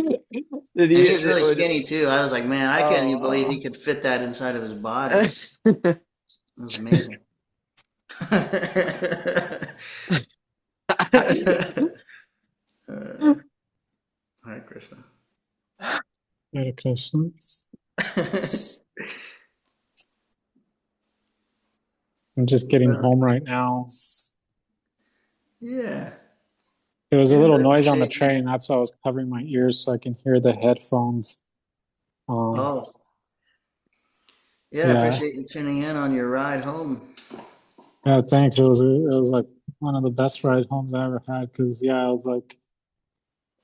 [SPEAKER 1] And he
[SPEAKER 3] he?
[SPEAKER 1] was really skinny too. I was like, man, I couldn't even believe he
[SPEAKER 3] Oh.
[SPEAKER 1] could fit that inside of his body. It was amazing. Hare Krishna.
[SPEAKER 2] Hare Krishna. I'm just getting home right now.
[SPEAKER 1] Yeah.
[SPEAKER 2] There was a
[SPEAKER 1] Yeah,
[SPEAKER 2] little
[SPEAKER 1] I
[SPEAKER 2] noise on the
[SPEAKER 1] appreciate you.
[SPEAKER 2] train. That's why I was covering my ears so I can hear the headphones.
[SPEAKER 1] Oh, yeah, I
[SPEAKER 2] Yeah,
[SPEAKER 1] appreciate you tuning in on your ride home.
[SPEAKER 2] yeah. Thanks. It was like one of the best ride homes I ever had because I was like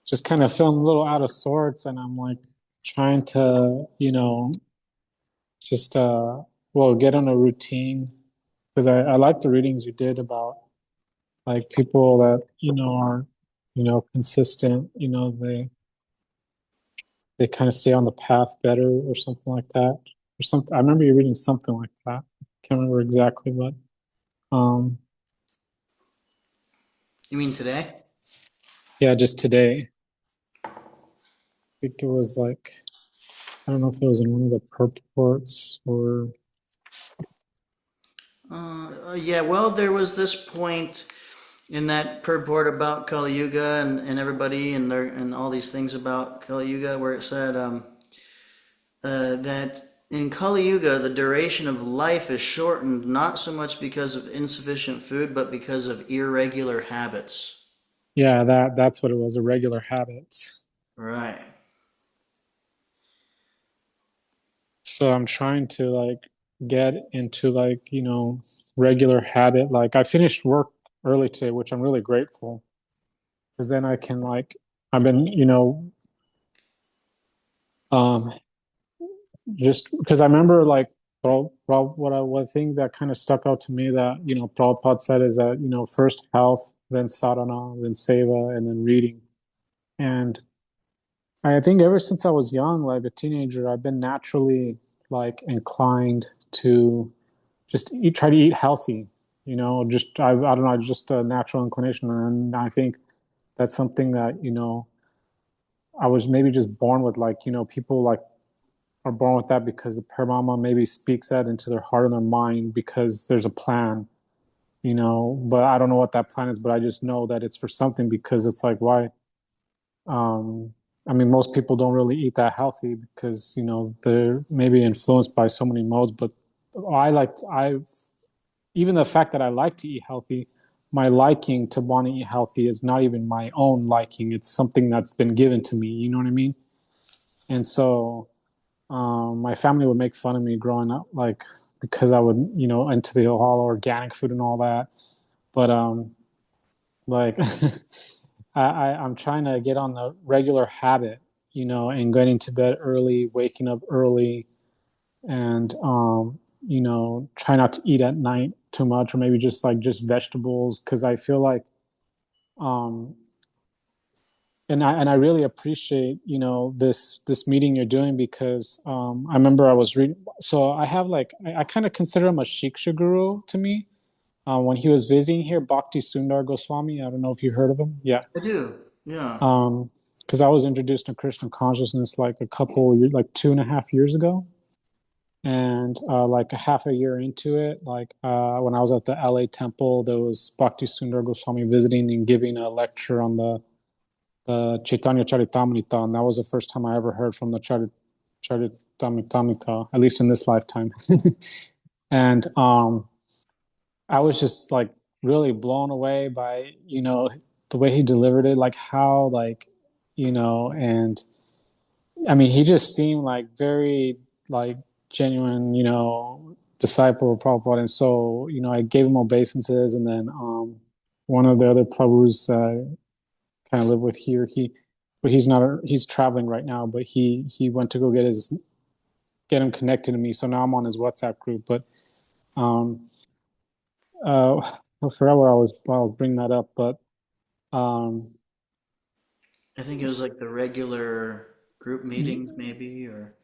[SPEAKER 2] just kind of feeling a little out of sorts, and I'm like trying to just get on a routine because I like the readings you did about like people that are consistent. They kind of stay on the path better or something like that or something. I remember you reading something like that. Can't remember exactly, but um
[SPEAKER 1] You mean today?
[SPEAKER 2] yeah, just today. I think it was like, I don't know if it was in one of the purports or
[SPEAKER 1] Yeah, well, there was this point in that purport about Kali Yuga and everybody and all these things about Kali Yuga where it said that in Kali Yuga the duration of life is shortened not so much because of insufficient food but because of irregular habits.
[SPEAKER 2] Yeah, that's what it was, irregular habits.
[SPEAKER 1] Right.
[SPEAKER 2] So I'm trying to like get into like, regular habit. Like I finished work early today, which I'm really grateful because then I can like I've been, um just because I remember like one thing that kind of stuck out to me that, Prabhupada said is that, first health, then sadhana, then seva, and then reading. And I think ever since I was young, like a teenager, I've been naturally like inclined to just try to eat healthy. Just I don't know, just a natural inclination, and I think that's something that I was maybe just born with. Like people like are born with that because their mama maybe speaks that into their heart and their mind because there's a plan. But I don't know what that plan is, but I just know that it's for something because it's like why um, I mean, most people don't really eat that healthy because they're maybe influenced by so many modes. But I even the fact that I like to eat healthy, my liking to want to eat healthy is not even my own liking. It's something that's been given to me. You know what I mean? And so my family would make fun of me growing up, like because I would into the all organic food and all that. But like I'm trying to get on the regular habit, and getting to bed early, waking up early, and try not to eat at night too much, or maybe just vegetables, because I feel like um, and I really appreciate this meeting you're doing because I remember I was reading. So I have like I kind of consider him a Shiksha guru to me. When he was visiting here, Bhakti Sundar Goswami. I don't know if you heard of him. Yeah.
[SPEAKER 1] I do. Yeah.
[SPEAKER 2] Because I was introduced to Krishna consciousness like like 2.5 years ago, and like a half a year into it, like when I was at the LA temple, there was Bhakti Sundar Goswami visiting and giving a lecture on the Chaitanya Charitamrita, and that was the first time I ever heard from the Charitamrita, at least in this lifetime. And I was just like really blown away by the way he delivered it, like how and I mean he just seemed like very like genuine, disciple of Prabhupada, and so I gave him obeisances, and then one of the other Prabhus kind of live with here, but he's traveling right now, but he went to go get him connected to me, so now I'm on his WhatsApp group, but um uh I forgot what I'll bring that up, but um
[SPEAKER 1] I think it was like the regular group meetings maybe or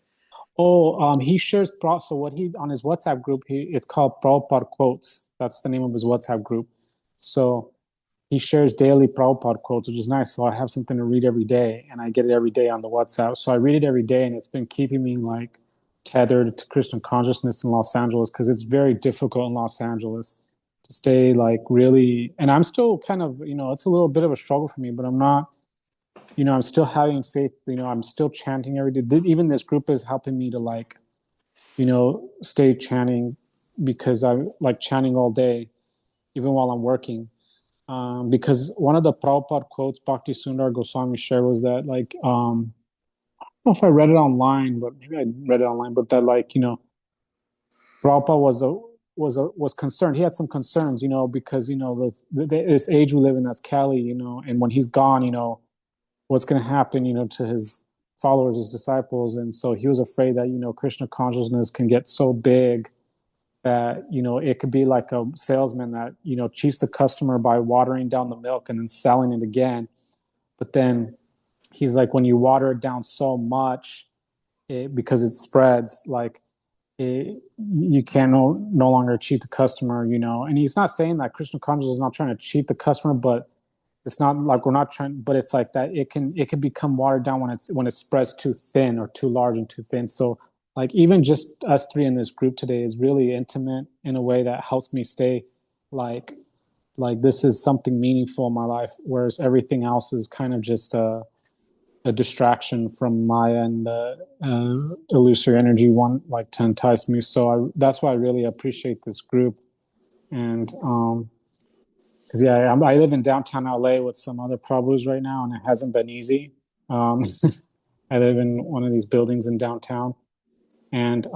[SPEAKER 2] he shares so what he on his WhatsApp group, it's called Prabhupada Quotes. That's the name of his WhatsApp group. So he shares daily Prabhupada quotes, which is nice. So I have something to read every day, and I get it every day on the WhatsApp. So I read it every day, and it's been keeping me like tethered to Christian consciousness in Los Angeles because it's very difficult in Los Angeles to stay like really. And I'm still kind of, it's a little bit of a struggle for me, but I'm not. I'm still having faith. I'm still chanting every day. Even this group is helping me to like, stay chanting because I like chanting all day, even while I'm working. Because one of the Prabhupada quotes Bhakti Sundar Goswami shared was that like I don't know if I read it online, but maybe I read it online, but that like Prabhupada was concerned. He had some concerns, because this age we live in, that's Cali, and when he's gone, what's going to happen, to his followers, his disciples, and so he was afraid that Krishna consciousness can get so big that it could be like a salesman that cheats the customer by watering down the milk and then selling it again, but then he's like, when you water it down so much, because it spreads, like you can no longer cheat the customer, and he's not saying that Krishna consciousness is not trying to cheat the customer, but it's not like we're not trying, but it's like that it can become watered down when it spreads too thin or too large and too thin. So like even just us three in this group today is really intimate in a way that helps me stay like this is something meaningful in my life, whereas everything else is kind of just a distraction from Maya and illusory energy want like to entice me. So that's why I really appreciate this group. And because yeah, I live in downtown LA with some other Prabhus right now, and it hasn't been easy. Um, I live in one of these buildings in downtown, and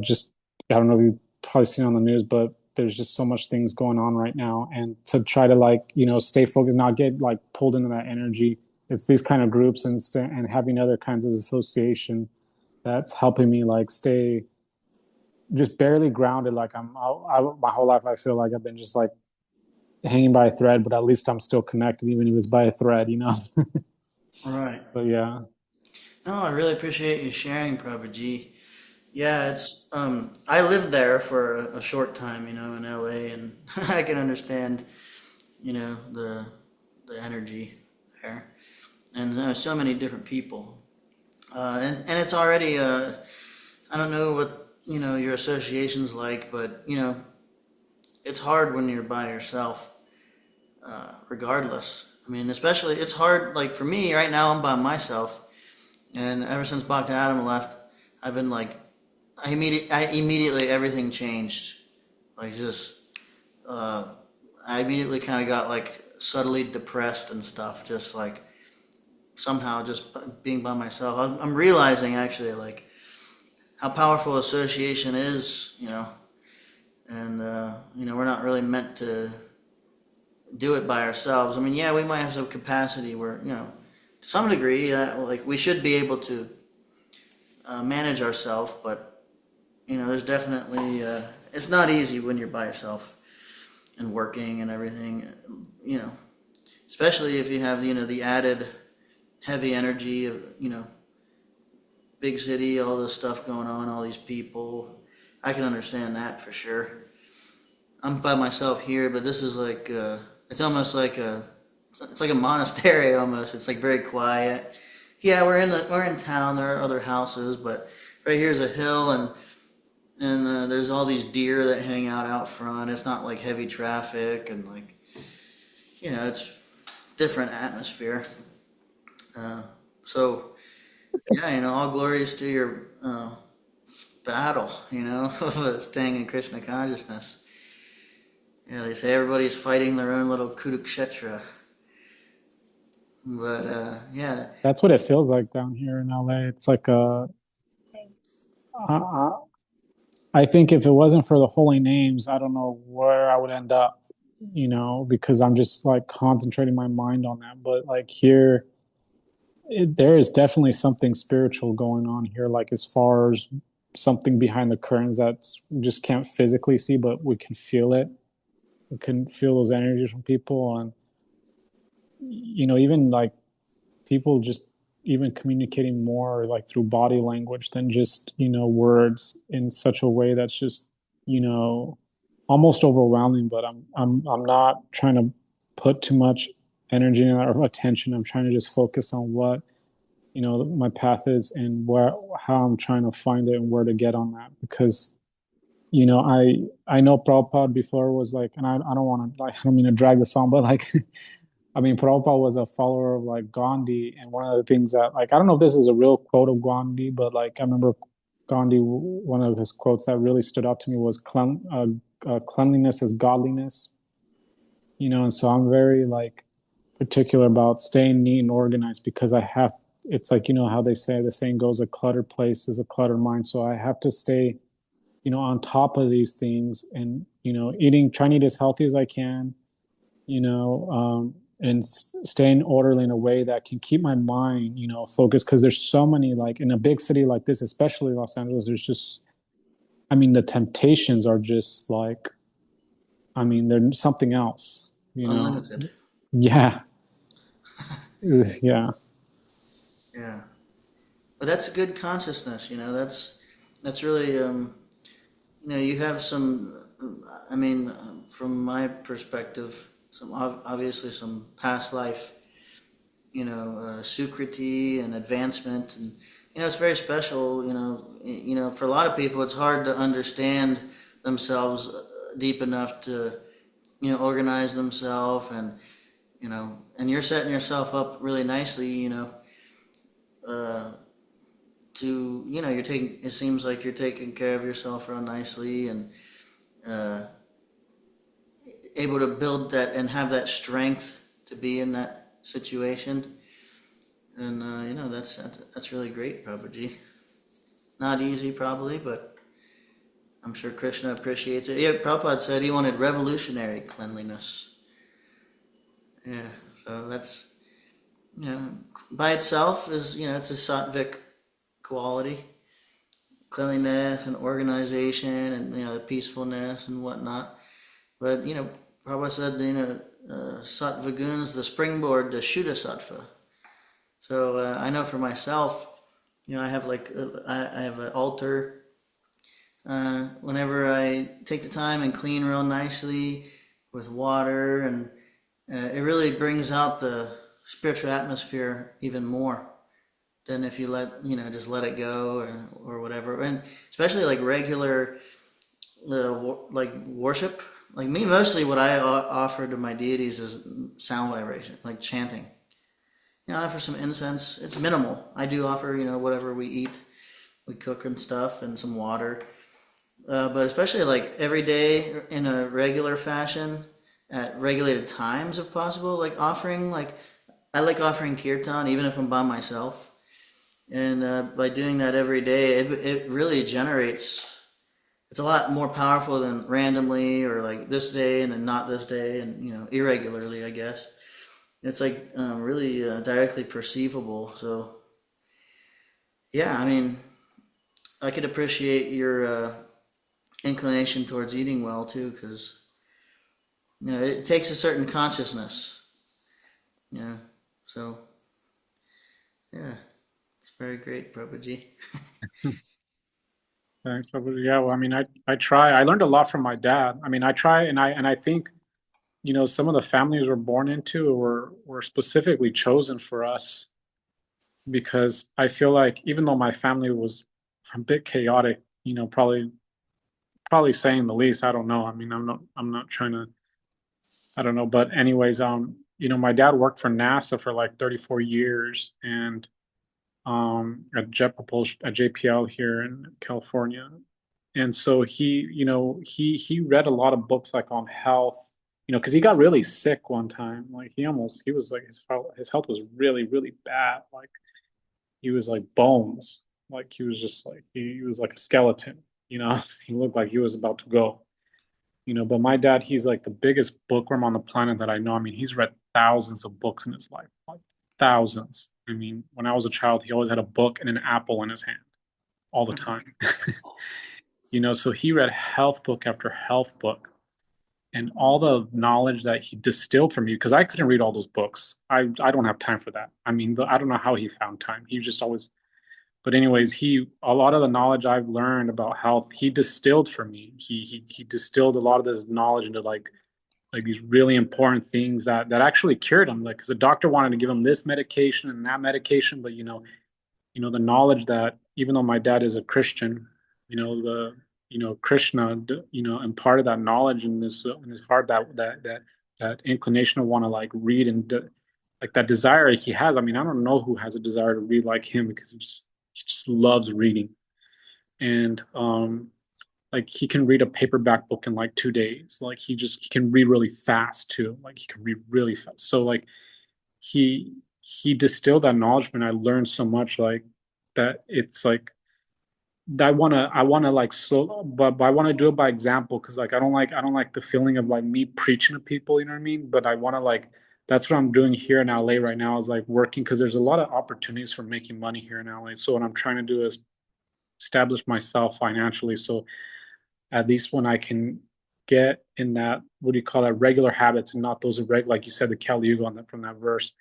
[SPEAKER 2] just I don't know if you've probably seen on the news, but there's just so much things going on right now, and to try to like stay focused, not get like pulled into that energy. It's these kind of groups and having other kinds of association that's helping me like stay just barely grounded. Like my whole life I feel like I've been just like hanging by a thread, but at least I'm still connected, even if it's by a thread.
[SPEAKER 1] Right.
[SPEAKER 2] But yeah.
[SPEAKER 1] No, I really appreciate you sharing, Prabhuji. Yeah, it's I lived there for a short time, in LA, and I can understand, the energy there, and there's so many different people, and it's already I don't know what your association's like, but it's hard when you're by yourself, regardless. I mean, especially it's hard. Like for me right now, I'm by myself, and ever since Bhakti Adam left, I've been like, I immediately everything changed. Like just, uh, I immediately kind of got like subtly depressed and stuff. Just like somehow just being by myself. I'm realizing actually like how powerful association is, and we're not really meant to do it by ourselves. I mean, yeah, we might have some capacity where, to some degree, like we should be able to manage ourselves, but there's definitely it's not easy when you're by yourself and working and everything. You know, especially if you have the added heavy energy of big city, all this stuff going on, all these people. I can understand that for sure. I'm by myself here, but this is like it's almost like it's like a monastery almost. It's like very quiet. Yeah, we're in town. There are other houses, but right here's a hill, and there's all these deer that hang out front. It's not like heavy traffic, and like it's different atmosphere. Uh, so yeah, all glories to your battle. Of staying in Krishna consciousness. Yeah, they say everybody's fighting their own little Kurukshetra. But yeah,
[SPEAKER 2] That's what it feels like down here in LA. It's like uh, I think if it wasn't for the holy names, I don't know where I would end up, because I'm just like concentrating my mind on that. But like here, there is definitely something spiritual going on here, like as far as something behind the curtains that we just can't physically see, but we can feel it. We can feel those energies from people. And, even like people just even communicating more like through body language than just words in such a way that's just you know almost overwhelming. But I'm not trying to put too much energy or attention. I'm trying to just focus on what my path is and where how I'm trying to find it and where to get on that. Because I know Prabhupada before was like, and I don't want to like, I don't mean to drag this on, but like I mean, Prabhupada was a follower of like Gandhi, and one of the things that like I don't know if this is a real quote of Gandhi, but like I remember Gandhi, one of his quotes that really stood out to me was "Cleanliness is godliness." And so I'm very like particular about staying neat and organized because I have. It's like how they say the saying goes, "A cluttered place is a cluttered mind." So I have to stay, on top of these things, and trying to eat as healthy as I can, and staying orderly in a way that can keep my mind, focused. Because there's so many, like in a big city like this, especially Los Angeles, there's just, I mean, the temptations are just like, I mean, they're something else,
[SPEAKER 1] unlimited.
[SPEAKER 2] Yeah, yeah,
[SPEAKER 1] Yeah, but that's a good consciousness. That's really you have some. I mean, from my perspective, obviously some past life, sukriti and advancement, and it's very special. For a lot of people, it's hard to understand themselves deep enough to organize themselves, and you're setting yourself up really nicely. Uh, to you're taking. It seems like you're taking care of yourself real nicely, and uh, able to build that and have that strength to be in that situation. And that's really great, Prabhuji. Not easy, probably, but I'm sure Krishna appreciates it. Yeah, Prabhupada said he wanted revolutionary cleanliness. Yeah, so that's by itself is it's a sattvic quality, cleanliness and organization, and the peacefulness and whatnot. But Prabhupada said sattva guna is the springboard to Shuddha sattva. So I know for myself, I have I have an altar. Whenever I take the time and clean real nicely with water, and it really brings out the spiritual atmosphere even more than if you just let it go, or whatever. And especially like regular like worship. Like me, mostly what I offer to my deities is sound vibration, like chanting. I offer some incense. It's minimal. I do offer, whatever we eat, we cook and stuff, and some water. But especially like every day in a regular fashion, at regulated times if possible, like I like offering kirtan even if I'm by myself. And by doing that every day, it really generates. It's a lot more powerful than randomly or like this day and then not this day and irregularly, I guess. It's like really directly perceivable. So yeah, I mean, I could appreciate your inclination towards eating well too, because it takes a certain consciousness. So yeah, it's very great, Prabhuji.
[SPEAKER 2] Thanks, Prabhuji. Yeah, well, I mean, I try. I learned a lot from my dad. I mean, I try, and I think some of the families we're born into were specifically chosen for us, because I feel like even though my family was a bit chaotic, probably saying the least. I don't know. I mean, I'm not trying to. I don't know, but anyways, my dad worked for NASA for like 34 years, and at Jet Propulsion at JPL here in California. And so he read a lot of books like on health, because he got really sick one time. Like he was like his health was really, really bad. Like he was like bones. Like he was just like he was like a skeleton, he looked like he was about to go. But my dad, he's like the biggest bookworm on the planet that I know. I mean, he's read thousands of books in his life, like thousands. I mean, when I was a child, he always had a book and an apple in his hand all the time. So he read health book after health book, and all the knowledge that he distilled from you, because I couldn't read all those books. I don't have time for that. I mean, I don't know how he found time. He just always, but anyways, a lot of the knowledge I've learned about health, he distilled for me. He distilled a lot of this knowledge into like these really important things that actually cured him. Like, because the doctor wanted to give him this medication and that medication, but the knowledge that even though my dad is a Christian, the Krishna, imparted that knowledge in his heart, that inclination to want to like read and like that desire he has. I mean, I don't know who has a desire to read like him, because he just loves reading. And like he can read a paperback book in like 2 days. Like he can read really fast too. Like he can read really fast. So like he distilled that knowledge, and I learned so much, like that. It's like I wanna like slow, but I want to do it by example, because like I don't like the feeling of like me preaching to people, you know what I mean? But I want to like that's what I'm doing here in LA right now, is like working, because there's a lot of opportunities for making money here in LA. So what I'm trying to do is establish myself financially, so at least when I can get in that, what do you call that, regular habits, and not those irregular, like you said, the Kali Yuga on that, from that verse,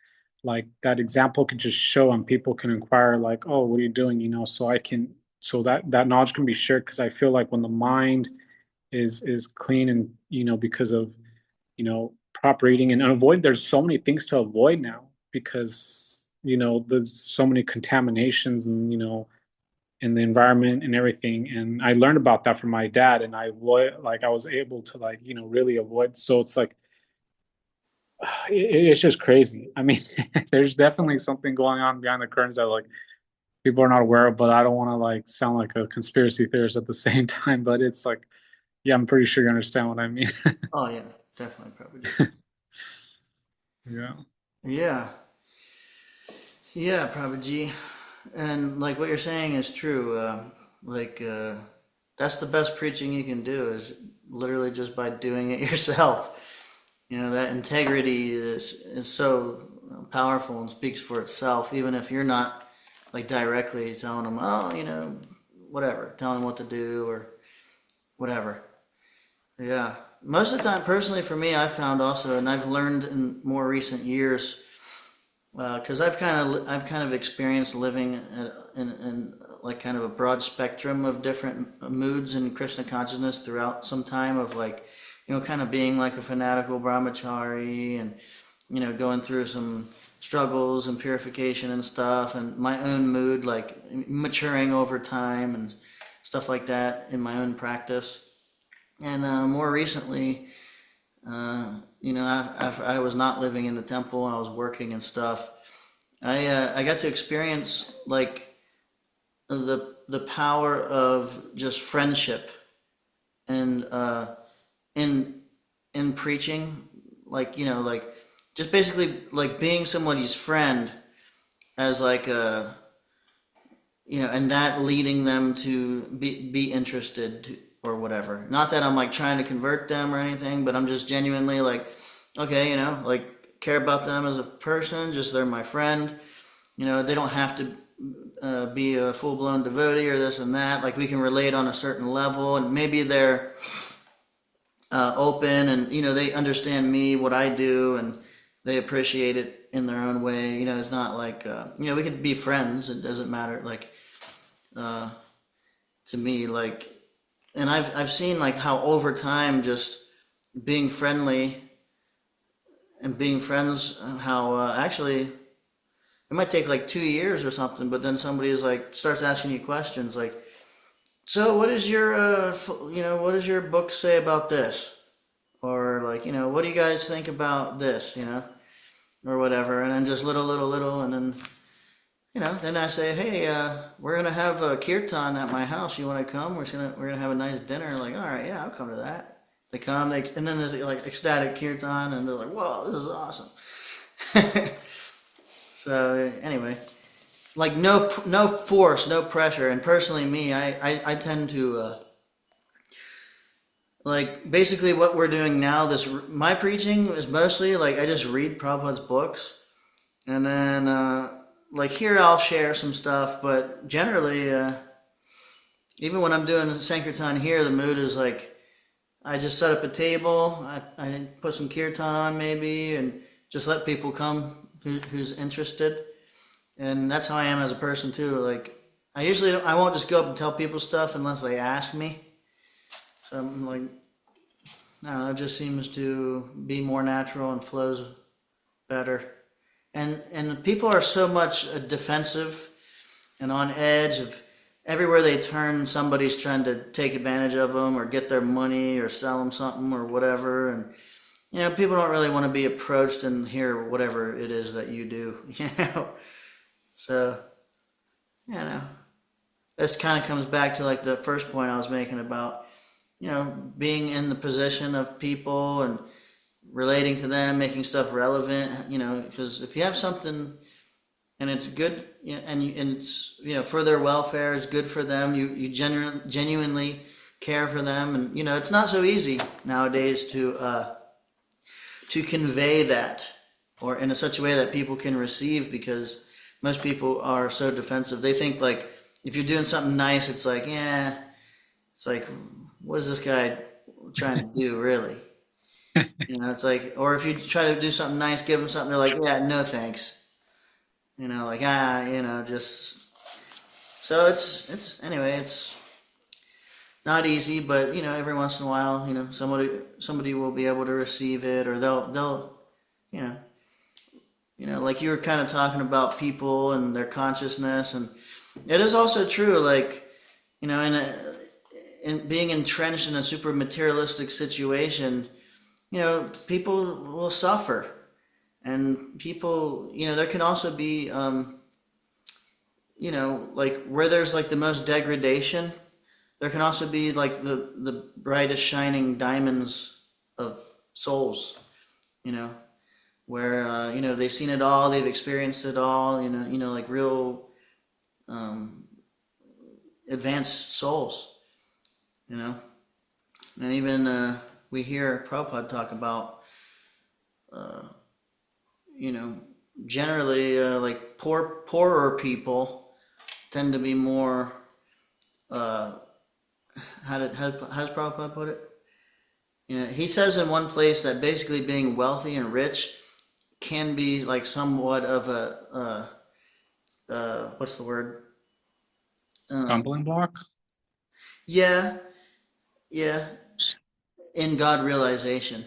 [SPEAKER 2] like that example could just show, and people can inquire like, oh, what are you doing, so I can, so that knowledge can be shared. Because I feel like when the mind is clean, and because of proper eating and avoid, there's so many things to avoid now, because there's so many contaminations and, in the environment and everything. And I learned about that from my dad, and I was able to really avoid. So it's like, it's just crazy. I mean, there's definitely something going on behind the curtains that like people are not aware of, but I don't want to like sound like a conspiracy theorist at the same time. But it's like, yeah, I'm pretty sure you understand what I mean.
[SPEAKER 1] Oh yeah, definitely, probably do.
[SPEAKER 2] Yeah.
[SPEAKER 1] Yeah, yeah, Prabhuji. And like what you're saying is true. Like that's the best preaching you can do is literally just by doing it yourself. That integrity is so powerful and speaks for itself, even if you're not like directly telling them, oh, whatever, telling them what to do or whatever. Yeah. Most of the time, personally, for me, I found also, and I've learned in more recent years, because I've kind of experienced living in like kind of a broad spectrum of different moods in Krishna consciousness throughout some time of like, kind of being like a fanatical brahmachari and going through some struggles and purification and stuff, and my own mood like maturing over time and stuff like that in my own practice. And more recently, I was not living in the temple and I was working and stuff. I got to experience like the power of just friendship and in preaching, like like just basically like being somebody's friend as like a and that leading them to be interested or whatever. Not that I'm like trying to convert them or anything, but I'm just genuinely like, okay, like care about them as a person. Just they're my friend. They don't have to be a full blown devotee or this and that. Like we can relate on a certain level, and maybe they're open and they understand me, what I do, and they appreciate it in their own way. It's not like we could be friends. It doesn't matter. Like uh, to me, like, and I've seen like how over time just being friendly and being friends, how actually it might take like 2 years or something, but then somebody is like starts asking you questions like, so what is your what does your book say about this, or like what do you guys think about this, or whatever, and then just little, and then then I say, hey, we're gonna have a kirtan at my house. You want to come? We're gonna have a nice dinner. Like, all right, yeah, I'll come to that. They come, and then there's like ecstatic kirtan, and they're like, whoa, this is awesome. So anyway, like no force, no pressure, and personally, me, I tend to like basically what we're doing now. My preaching is mostly like I just read Prabhupada's books, and then like here I'll share some stuff, but generally, even when I'm doing Sankirtan here, the mood is like I just set up a table, I put some kirtan on maybe, and just let people come who's interested, and that's how I am as a person too. Like I won't just go up and tell people stuff unless they ask me. So I'm like, I don't know, it just seems to be more natural and flows better. And people are so much defensive and on edge of everywhere they turn. Somebody's trying to take advantage of them or get their money or sell them something or whatever. And people don't really want to be approached and hear whatever it is that you do. So this kind of comes back to like the first point I was making about being in the position of people and relating to them, making stuff relevant, because if you have something and it's good, and it's for their welfare, is good for them, you genuinely care for them, and it's not so easy nowadays to convey that or in such a way that people can receive, because most people are so defensive. They think like if you're doing something nice, it's like, yeah, it's like, what is this guy trying to do really? It's like, or if you try to do something nice, give them something, they're like, yeah, no thanks. Like, just, so anyway, it's not easy, but, every once in a while, somebody will be able to receive it, or they'll, you know, Like you were kind of talking about people and their consciousness, and it is also true, like, in being entrenched in a super materialistic situation, people will suffer. And people, there can also be, like where there's like the most degradation, there can also be like the brightest shining diamonds of souls, you know, where, they've seen it all, they've experienced it all, like real um, advanced souls, you know. And even we hear Prabhupada talk about, uh, you know, generally like poorer people tend to be more, uh, how does Prabhupada put it? He says in one place that basically being wealthy and rich can be like somewhat of a what's the word?
[SPEAKER 2] Stumbling block.
[SPEAKER 1] Yeah, yeah, in God realization.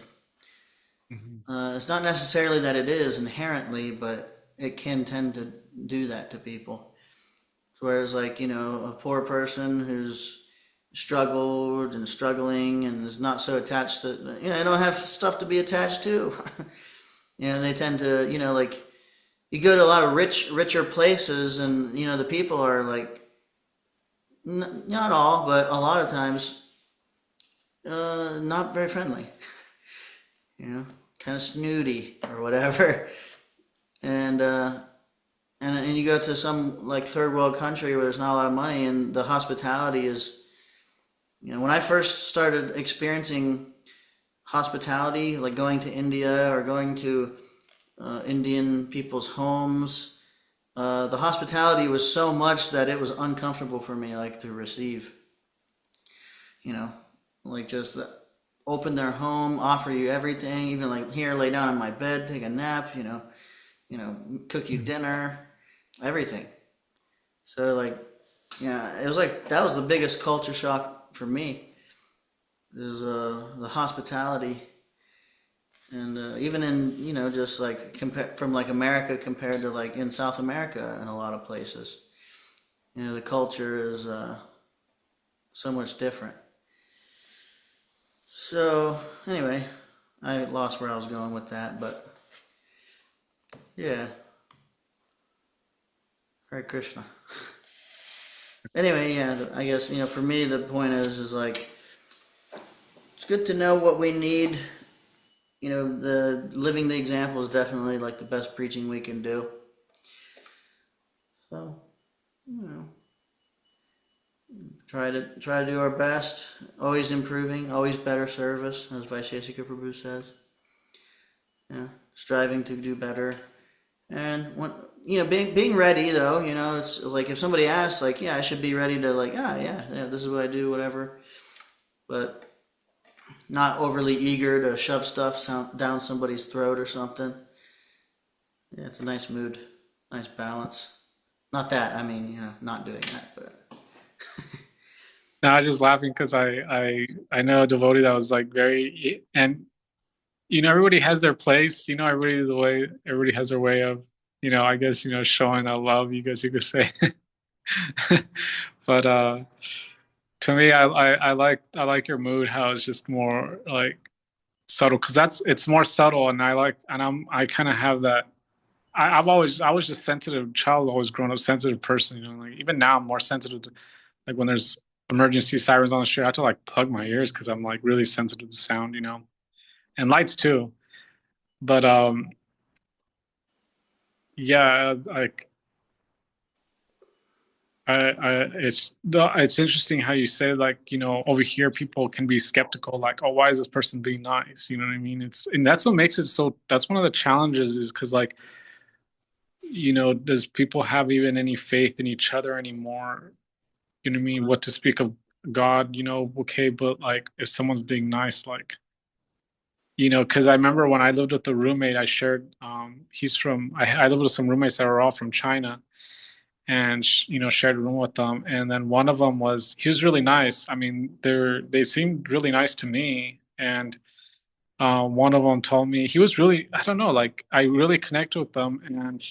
[SPEAKER 2] Mhm.
[SPEAKER 1] It's not necessarily that it is inherently, but it can tend to do that to people. Whereas, like, a poor person who's struggled and struggling and is not so attached to, they don't have stuff to be attached to. They tend to, like, you go to a lot of richer places, and, the people are like, not all, but a lot of times, not very friendly, kind of snooty or whatever. And, and you go to some like third world country where there's not a lot of money, and the hospitality is, when I first started experiencing hospitality, like going to India or going to Indian people's homes, the hospitality was so much that it was uncomfortable for me, like to receive, you know, like just open their home, offer you everything, even like here, lay down on my bed, take a nap, cook you dinner, everything. So like, yeah, it was like that was the biggest culture shock for me. Is the hospitality, and even in just like from like America compared to like in South America in a lot of places, the culture is so much different. So anyway, I lost where I was going with that, but yeah, Hare Krishna. Anyway, yeah, I guess for me the point is like it's good to know what we need. The living the example is definitely like the best preaching we can do. So, you know, try to do our best. Always improving, always better service, as Vaisheshika Prabhu says. Striving to do better, and when being ready though. It's like if somebody asks, like, yeah, I should be ready to like, yeah, this is what I do, whatever. But not overly eager to shove stuff down somebody's throat or something. Yeah, it's a nice mood, nice balance. Not that, I mean, not doing that, but
[SPEAKER 2] No, I was just laughing because I know a devotee that was like very, and everybody has their place. Everybody has their way of, I guess, showing that love, you guess you could say. But to me, I like your mood, how it's just more like subtle, because it's more subtle, and I kind of have that. I was just sensitive child, always grown up sensitive person, like even now I'm more sensitive to, like when there's emergency sirens on the street, I have to like plug my ears because I'm like really sensitive to sound, and lights too. But yeah, like it's interesting how you say, like, over here people can be skeptical, like, oh, why is this person being nice? You know what I mean? And that's what makes it so. That's one of the challenges, is because, like, does people have even any faith in each other anymore? You know what I mean? What to speak of God? Okay, but like if someone's being nice, like, because I remember when I lived with a roommate, I shared. I lived with some roommates that were all from China, and shared a room with them. And then one of them he was really nice. I mean, they seemed really nice to me, and one of them told me he was really, I don't know, like I really connected with them, and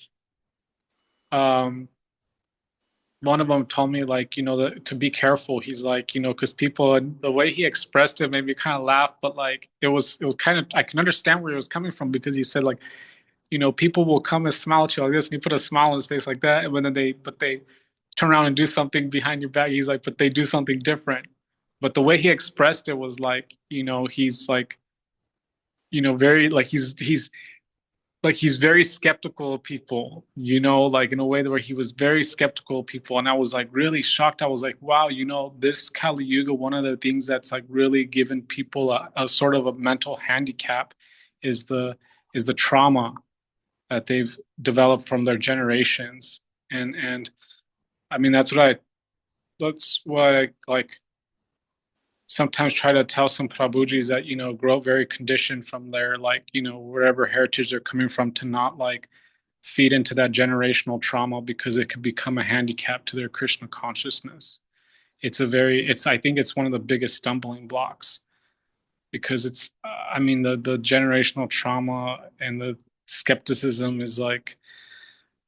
[SPEAKER 2] um, one of them told me like, to be careful. He's like, because people, and the way he expressed it made me kind of laugh, but like it was kind of, I can understand where he was coming from, because he said like, people will come and smile at you like this, and you put a smile on his face like that, and then they turn around and do something behind your back. He's like, but they do something different. But the way he expressed it was like, he's like, very like he's very skeptical of people, like in a way where he was very skeptical of people. And I was like really shocked. I was like, wow, this Kali Yuga, one of the things that's like really given people a sort of a mental handicap is the trauma that they've developed from their generations. And I mean, that's why I like sometimes try to tell some Prabhujis that, grow up very conditioned from their, like, wherever heritage they're coming from, to not like feed into that generational trauma, because it could become a handicap to their Krishna consciousness. I think it's one of the biggest stumbling blocks, because I mean, the generational trauma and the skepticism is like,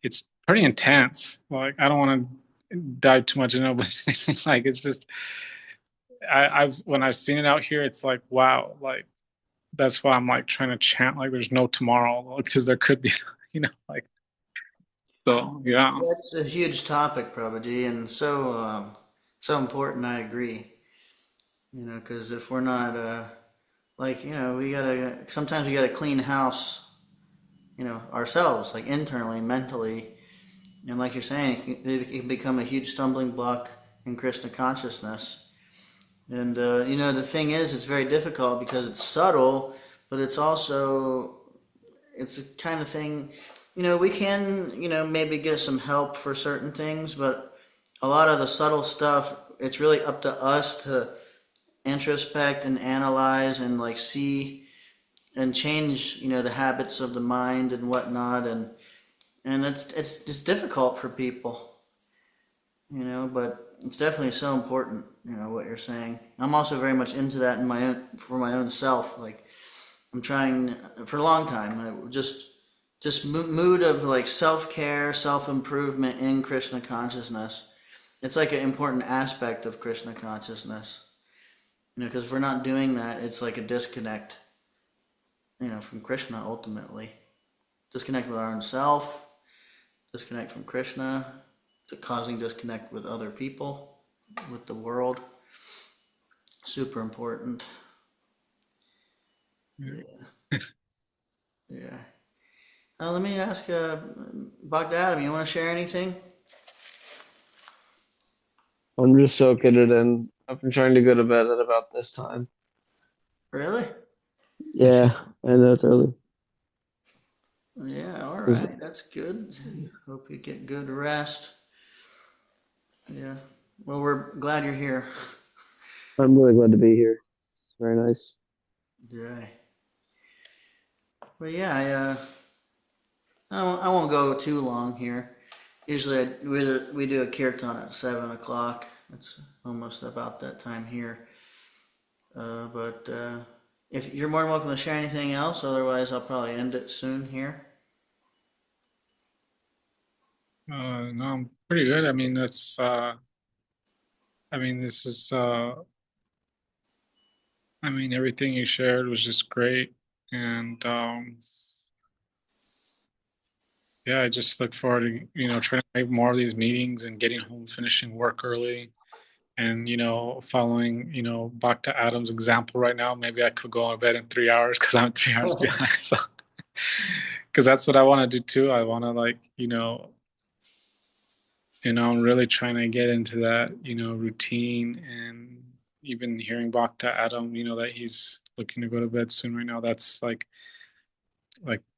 [SPEAKER 2] it's pretty intense. Like, I don't want to dive too much into it, but like, it's just, I've when I've seen it out here, it's like, wow, like that's why I'm like trying to chant like there's no tomorrow, because there could be, like, so yeah.
[SPEAKER 1] That's a huge topic, Prabhuji, and so important. I agree. Because if we're not like, we gotta sometimes we gotta clean house, ourselves, like internally, mentally, and like you're saying, it can become a huge stumbling block in Krishna consciousness. And the thing is, it's very difficult because it's subtle, but it's a kind of thing. We can, maybe get some help for certain things, but a lot of the subtle stuff, it's really up to us to introspect and analyze and like see and change, the habits of the mind and whatnot, and it's just difficult for people, but it's definitely so important, what you're saying. I'm also very much into that in my own for my own self. Like, I'm trying for a long time. Just mood of like self care, self improvement in Krishna consciousness. It's like an important aspect of Krishna consciousness. Because if we're not doing that, it's like a disconnect. From Krishna ultimately. Disconnect with our own self. Disconnect from Krishna. To causing disconnect with other people, with the world. Super important. Yeah. Yeah. Let me ask Bogdatam, you want to share anything?
[SPEAKER 3] I'm just soaking it in. I've been trying to go to bed at about this time.
[SPEAKER 1] Really?
[SPEAKER 3] Yeah, I know it's early.
[SPEAKER 1] Yeah, all
[SPEAKER 3] 'Cause
[SPEAKER 1] right. That's good. Hope you get good rest. Yeah. Well, we're glad you're here.
[SPEAKER 3] I'm really glad to be here. It's very nice.
[SPEAKER 1] Yeah. But yeah, I won't go too long here. Usually we do a kirtan at 7 o'clock. It's almost about that time here. But if you're more than welcome to share anything else, otherwise I'll probably end it soon here.
[SPEAKER 2] No, I'm pretty good. I mean, this is, everything you shared was just great. And yeah, I just look forward to, trying to make more of these meetings and getting home, finishing work early, and, following, Bhakta Adam's example right now. Maybe I could go to bed in 3 hours, because I'm 3 hours behind. So, because that's what I want to do too. I want to, like, I'm really trying to get into that, routine. And even hearing Bhakta Adam, that he's looking to go to bed soon right now, that's like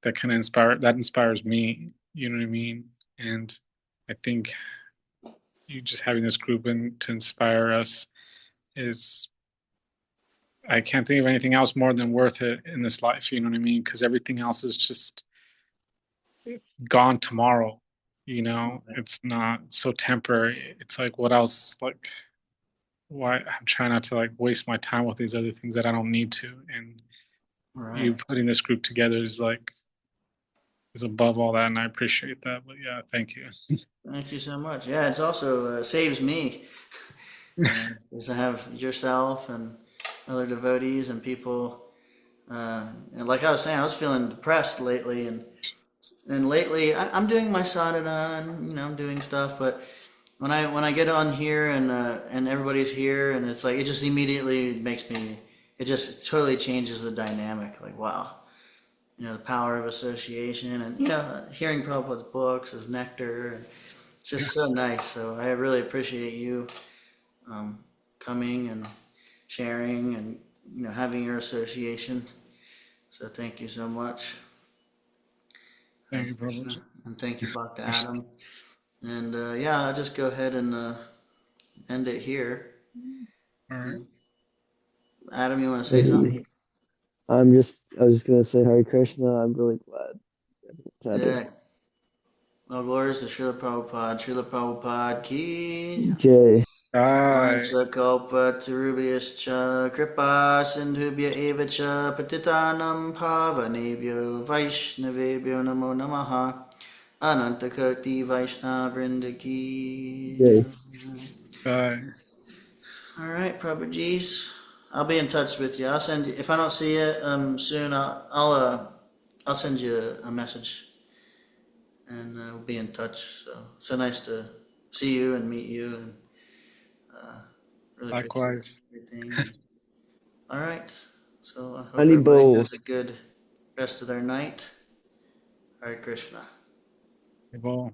[SPEAKER 2] that kind of inspires me, you know what I mean? And I think you just having this group and to inspire us is, I can't think of anything else more than worth it in this life, you know what I mean? Because everything else is just gone tomorrow. It's not so temporary. It's like, what else? Like, why? I'm trying not to like waste my time with these other things that I don't need to. And you
[SPEAKER 1] Right.
[SPEAKER 2] putting this group together is above all that, and I appreciate that. But yeah, thank you.
[SPEAKER 1] Thank you so much. Yeah, it's also saves me. Is to have yourself and other devotees and people. And like I was saying, I was feeling depressed lately, and lately I'm doing my sadhana and I'm doing stuff. But when I get on here and everybody's here and it's like it just immediately makes me. It just totally changes the dynamic. Like wow, the power of association and hearing Prabhupada's books, his nectar, and it's
[SPEAKER 2] Yeah,
[SPEAKER 1] just so nice. So I really appreciate you um, coming and sharing and having your association. So thank you so much,
[SPEAKER 2] thank
[SPEAKER 1] Hare
[SPEAKER 2] you,
[SPEAKER 1] Krishna,
[SPEAKER 2] Prabhuji.
[SPEAKER 1] and thank you, Bhakta Adam. And yeah, I'll just go ahead and end it here.
[SPEAKER 2] All right.
[SPEAKER 1] Adam, you want to say something?
[SPEAKER 3] Hey, I was just gonna say Hare Krishna. I'm really glad. It's happy.
[SPEAKER 1] Yeah. All glories to Srila Prabhupada. Srila Prabhupada ki.
[SPEAKER 3] Jay.
[SPEAKER 2] Bye.
[SPEAKER 1] Vansakalpatarubhyascha kripa sindhubhya eva cha patitanam pavanebhyo vaishnavebhyo namo namaha anantakoti vaishnavrinda ki.
[SPEAKER 3] Jay.
[SPEAKER 2] Bye.
[SPEAKER 1] All right, Prabhuji's. I'll be in touch with you. I'll send you if I don't see you soon. I'll send you a message and we'll be in touch. So nice to see you and meet you and really appreciate
[SPEAKER 2] Likewise.
[SPEAKER 1] everything. All right. So I hope
[SPEAKER 3] Honey
[SPEAKER 1] everybody
[SPEAKER 3] Bowl.
[SPEAKER 1] has a good rest of their night. Hare Krishna.
[SPEAKER 2] Well.